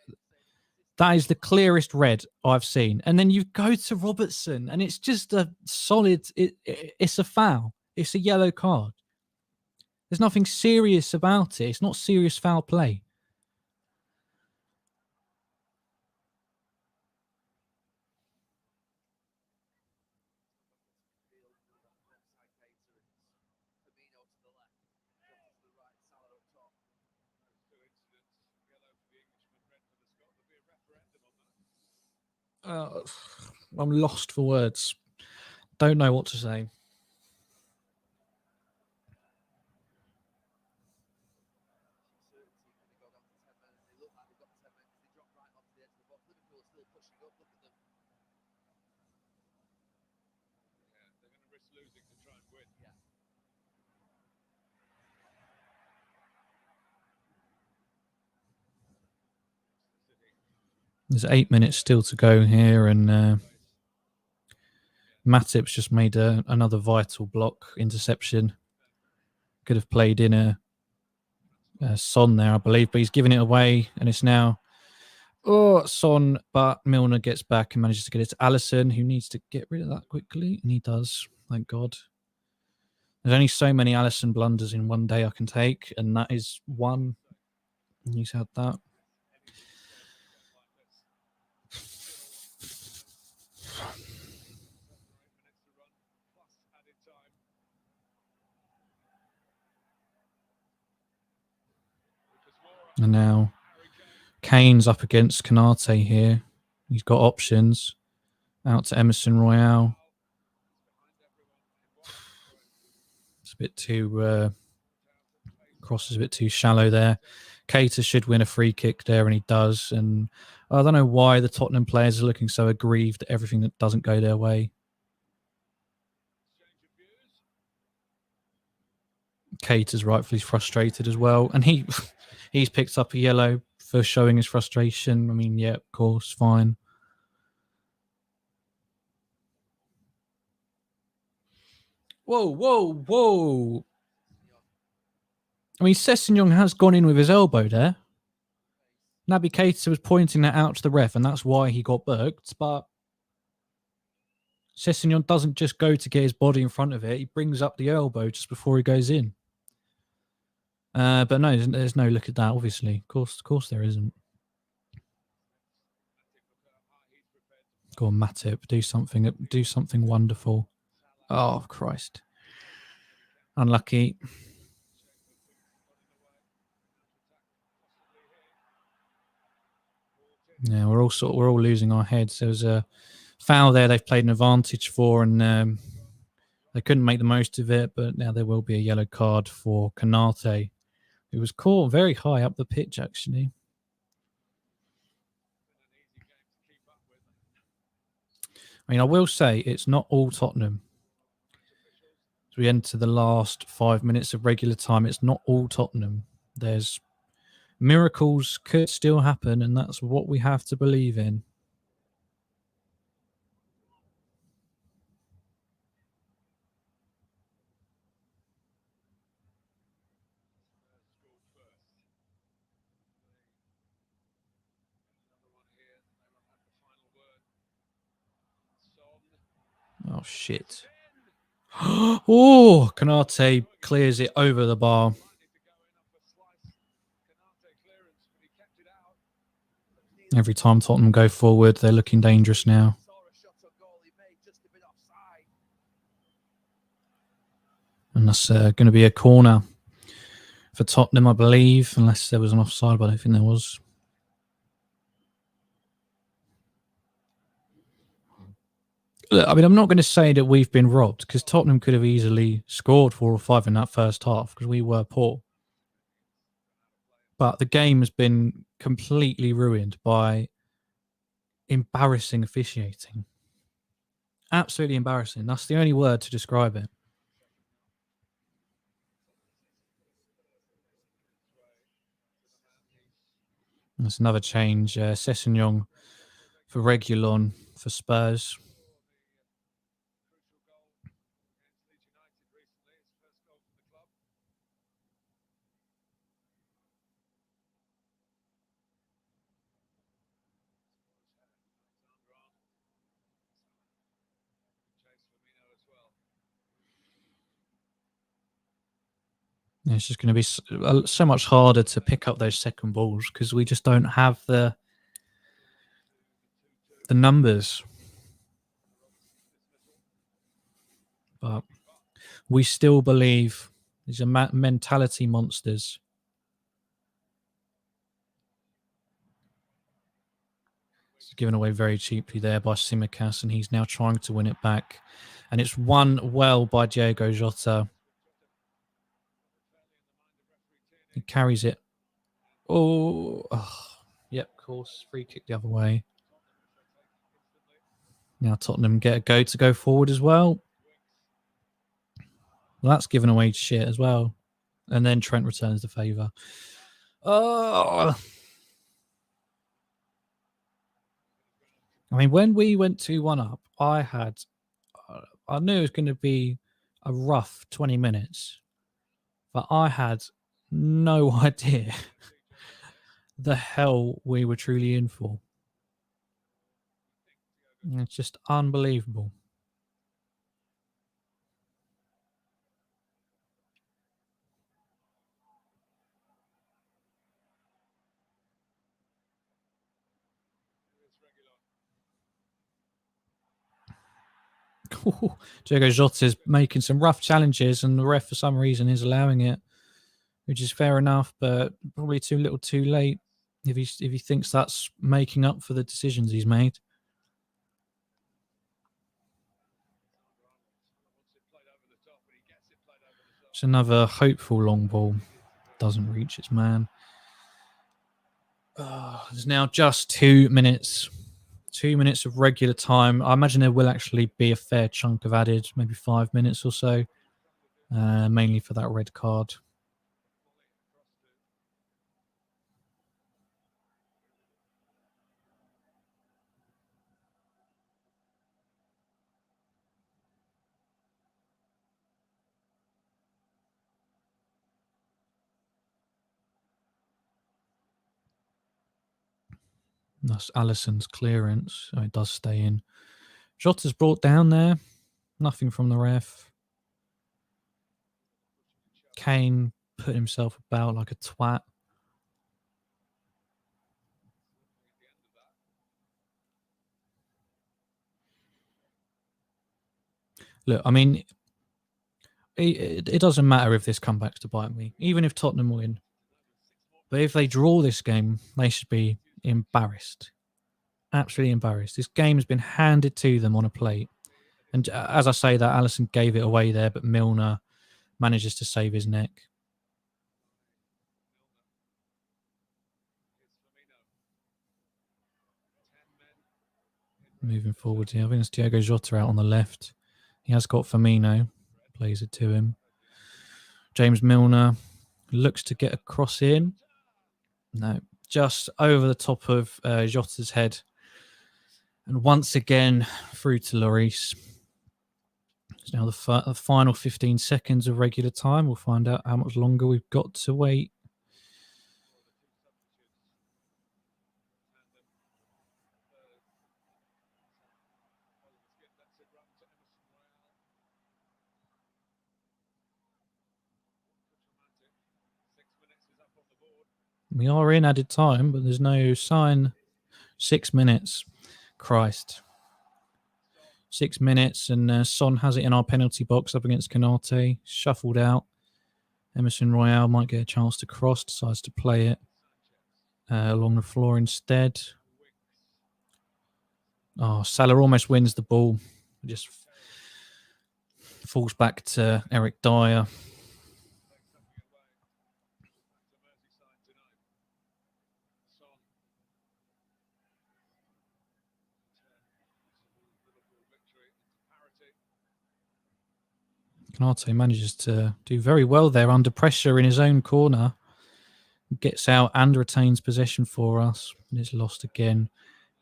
that is the clearest red I've seen. And then you go to Robertson, and it's just a solid. It's a foul. It's a yellow card. There's nothing serious about it. It's not serious foul play. I'm lost for words. Don't know what to say. There's 8 minutes still to go here, and Matip's just made another vital block interception. Could have played in a Son there, I believe, but he's giving it away, and it's now Son, but Milner gets back and manages to get it to Alisson, who needs to get rid of that quickly, and he does, thank God. There's only so many Alisson blunders in one day I can take, and that is one. He's had that. And now Kane's up against Konate here. He's got options. Out to Emerson Royale. It's a bit too... cross is a bit too shallow there. Keita should win a free kick there, and he does. And I don't know why the Tottenham players are looking so aggrieved at everything that doesn't go their way. Keita's rightfully frustrated as well. And he's picked up a yellow for showing his frustration. I mean, yeah, of course, fine. Whoa. I mean, Sessegnon has gone in with his elbow there. Naby Keita was pointing that out to the ref, and that's why he got booked. But Sessegnon doesn't just go to get his body in front of it. He brings up the elbow just before he goes in. But no, there's no look at that, obviously. Of course there isn't. Go on, Matip. Do something wonderful. Oh, Christ. Unlucky. Yeah, we're all losing our heads. There was a foul there they've played an advantage for, and they couldn't make the most of it, but now there will be a yellow card for Konate, who was caught very high up the pitch, actually. I mean, I will say it's not all Tottenham. As we enter the last 5 minutes of regular time, it's not all Tottenham. There's miracles could still happen, and that's what we have to believe in. Oh, shit. Oh, Kanate clears it over the bar. Every time Tottenham go forward, they're looking dangerous now. And that's going to be a corner for Tottenham, I believe, unless there was an offside, but I don't think there was. Look, I mean, I'm not going to say that we've been robbed, because Tottenham could have easily scored 4 or 5 in that first half, because we were poor. But the game has been completely ruined by embarrassing officiating. Absolutely embarrassing. That's the only word to describe it. That's another change. Sessegnon for Reguilon for Spurs. It's just going to be so much harder to pick up those second balls because we just don't have the numbers. But we still believe these are mentality monsters. It's given away very cheaply there by Tsimikas, and he's now trying to win it back. And it's won well by Diogo Jota. He carries it. Oh, yep, of course. Free kick the other way. Now Tottenham get a go forward as well. Well, that's given away shit as well. And then Trent returns the favour. Oh! I mean, when we went 2-1 up, I knew it was going to be a rough 20 minutes. But I had no idea the hell we were truly in for. It's just unbelievable. Diogo Jota is making some rough challenges, and the ref, for some reason, is allowing it, which is fair enough, but probably too little, too late. If he thinks that's making up for the decisions he's made. It's another hopeful long ball. Doesn't reach its man. There's now just 2 minutes. 2 minutes of regular time. I imagine there will actually be a fair chunk of added, maybe 5 minutes or so, mainly for that red card. That's Alisson's clearance. Oh, it does stay in. Jota's brought down there. Nothing from the ref. Kane put himself about like a twat. Look, I mean, it doesn't matter if this comes back to bite me, even if Tottenham win. But if they draw this game, they should be embarrassed. Absolutely embarrassed. This game has been handed to them on a plate. And as I say that, Alisson gave it away there, but Milner manages to save his neck. Moving forward here, I think it's Diogo Jota out on the left. He has got Firmino, plays it to him. James Milner looks to get a cross in. No, just over the top of Jota's head. And once again, through to Lloris. It's now the final 15 seconds of regular time. We'll find out how much longer we've got to wait. We are in added time, but there's no sign. 6 minutes. Christ. 6 minutes, and Son has it in our penalty box up against Canate. Shuffled out. Emerson Royale might get a chance to cross, decides to play it along the floor instead. Oh, Salah almost wins the ball. Just falls back to Eric Dyer. Canate manages to do very well there under pressure in his own corner. Gets out and retains possession for us. And it's lost again.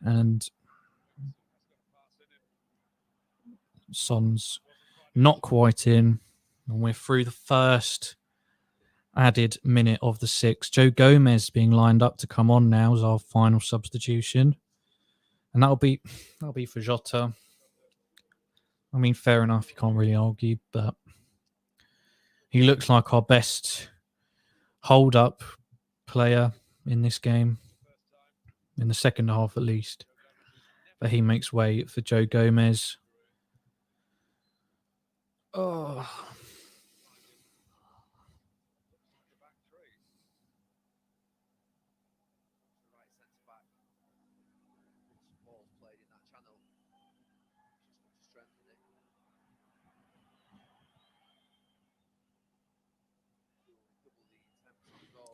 And Son's not quite in. And we're through the first added minute of the 6. Joe Gomez being lined up to come on now as our final substitution. And that'll be for Jota. I mean, fair enough, you can't really argue, but he looks like our best hold-up player in this game, in the second half at least. But he makes way for Joe Gomez. Oh.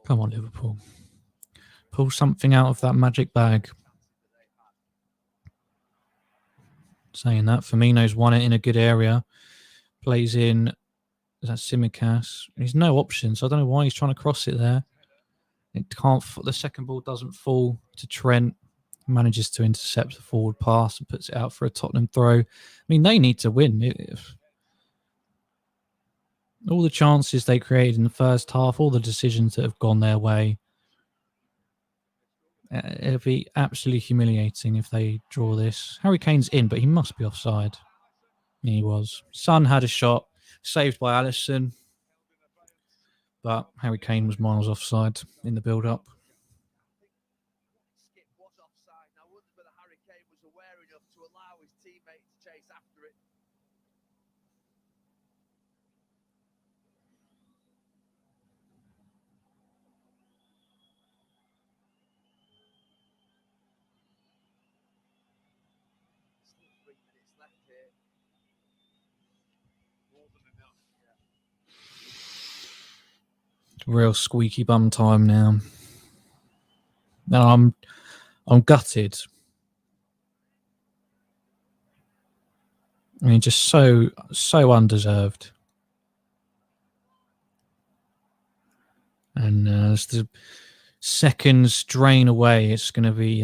Come on, Liverpool. Pull something out of that magic bag. Saying that, Firmino's won it in a good area. Plays in, is that Tsimikas? He's no option, so I don't know why he's trying to cross it there. It can't. The second ball doesn't fall to Trent. Manages to intercept the forward pass and puts it out for a Tottenham throw. I mean, they need to win. All the chances they created in the first half, all the decisions that have gone their way, it'll be absolutely humiliating if they draw this. Harry Kane's in, but he must be offside. He was. Son had a shot, saved by Alisson, but Harry Kane was miles offside in the build-up. Skip was offside. I wonder whether Harry Kane was aware enough to allow his teammate to chase after it. Still 3 minutes left here. More than enough. Yeah. Real squeaky bum time now. And I'm gutted. I mean, just so undeserved. And as the seconds drain away, it's going to be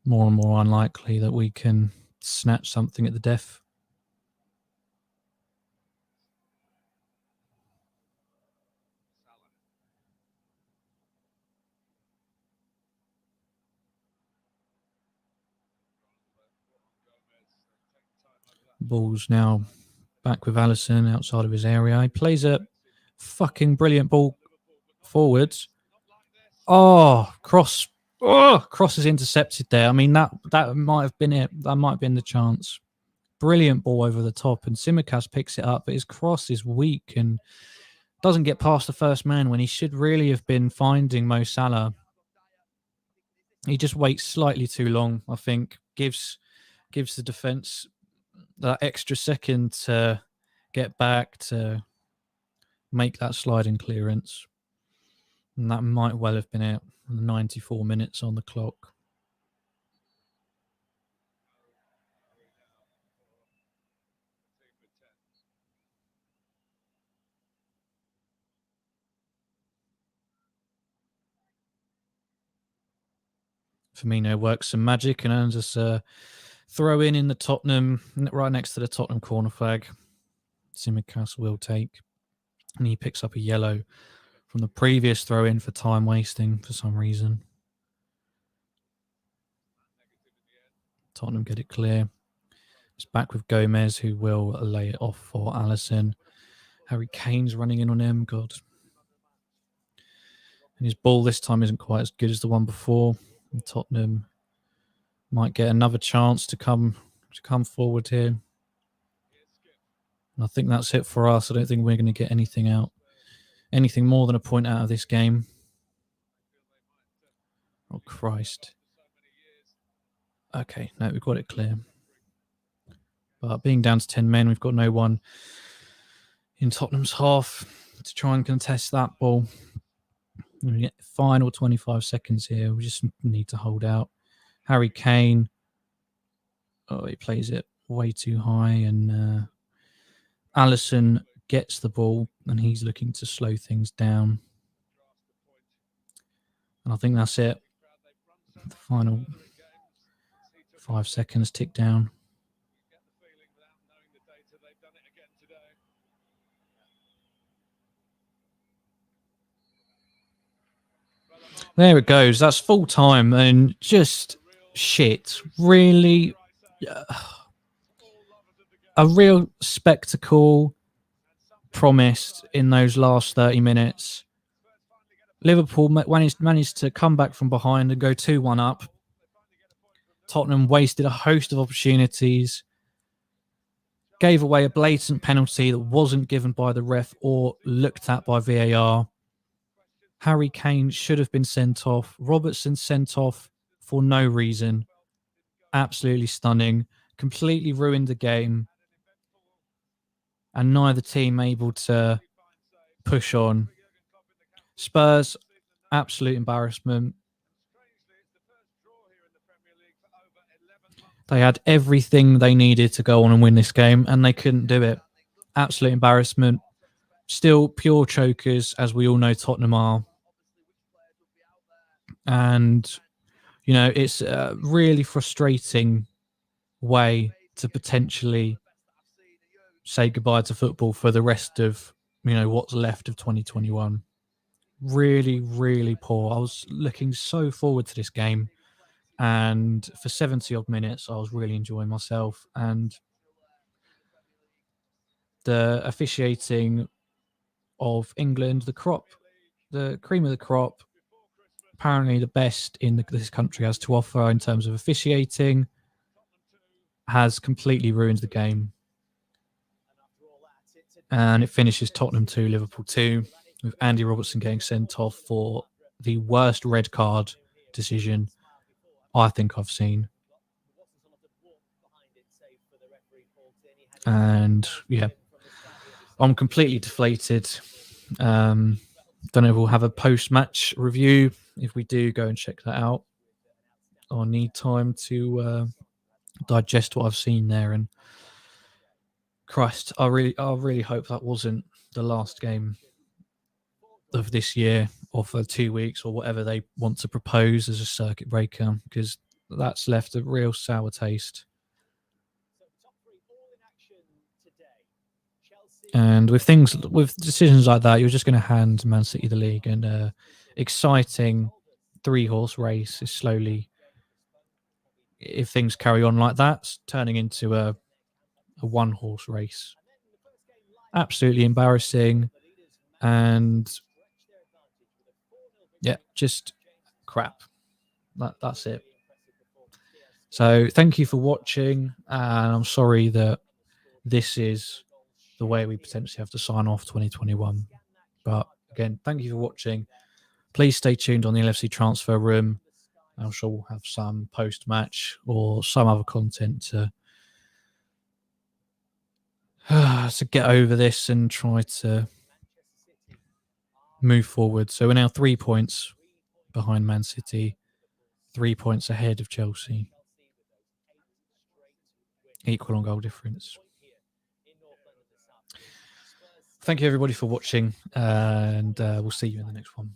more and more unlikely that we can snatch something at the death. Ball's now back with Alisson outside of his area. He plays a fucking brilliant ball forwards. Oh, cross. Oh, cross is intercepted there. I mean, that might have been it. That might have been the chance. Brilliant ball over the top, and Tsimikas picks it up, but his cross is weak and doesn't get past the first man when he should really have been finding Mo Salah. He just waits slightly too long, I think. Gives the defence that extra second to get back to make that sliding clearance. And that might well have been it. 94 minutes on the clock. Firmino works some magic and earns us a throw in the Tottenham, right next to the Tottenham corner flag. Tsimikas will take. And he picks up a yellow from the previous throw in for time wasting for some reason. Tottenham get it clear. It's back with Gomez, who will lay it off for Alisson. Harry Kane's running in on him. God. And his ball this time isn't quite as good as the one before. And Tottenham might get another chance to come forward here. And I think that's it for us. I don't think we're going to get anything more than a point out of this game. Oh, Christ. Okay, no, we've got it clear. But being down to 10 men, we've got no one in Tottenham's half to try and contest that ball. We get the final 25 seconds here. We just need to hold out. Harry Kane. Oh, he plays it way too high. And Alisson gets the ball and he's looking to slow things down. And I think that's it. The final 5 seconds tick down. There it goes. That's full time and just shit. Really, a real spectacle promised in those last 30 minutes. Liverpool managed to come back from behind and go 2-1 up. Tottenham wasted a host of opportunities, gave away a blatant penalty that wasn't given by the ref or looked at by VAR. Harry Kane should have been sent off. Robertson sent off for no reason. Absolutely stunning. Completely ruined the game. And neither team able to push on. Spurs, absolute embarrassment. They had everything they needed to go on and win this game, and they couldn't do it. Absolute embarrassment. Still pure chokers, as we all know Tottenham are. And, you know, it's a really frustrating way to potentially say goodbye to football for the rest of, you know, what's left of 2021. Really, really poor. I was looking so forward to this game. And for 70 odd minutes, I was really enjoying myself. And the officiating of England, the cream of the crop, apparently the best in this country has to offer in terms of officiating, has completely ruined the game. And it finishes Tottenham 2, Liverpool 2, with Andy Robertson getting sent off for the worst red card decision I think I've seen. And yeah, I'm completely deflated. Don't know if we'll have a post-match review. If we do, go and check that out. I'll need time to digest what I've seen there. And Christ, I really hope that wasn't the last game of this year or for 2 weeks or whatever they want to propose as a circuit breaker, because that's left a real sour taste. And with decisions like that, you're just going to hand Man City the league, and exciting 3-horse race is slowly, if things carry on like that, turning into a 1-horse race. Absolutely embarrassing. And yeah, just crap. That's it. So thank you for watching, and I'm sorry that this is the way we potentially have to sign off 2021. But again, thank you for watching. Please stay tuned on the LFC Transfer Room. I'm sure we'll have some post-match or some other content to get over this and try to move forward. So we're now 3 points behind Man City, 3 points ahead of Chelsea. Equal on goal difference. Thank you everybody for watching, and we'll see you in the next one.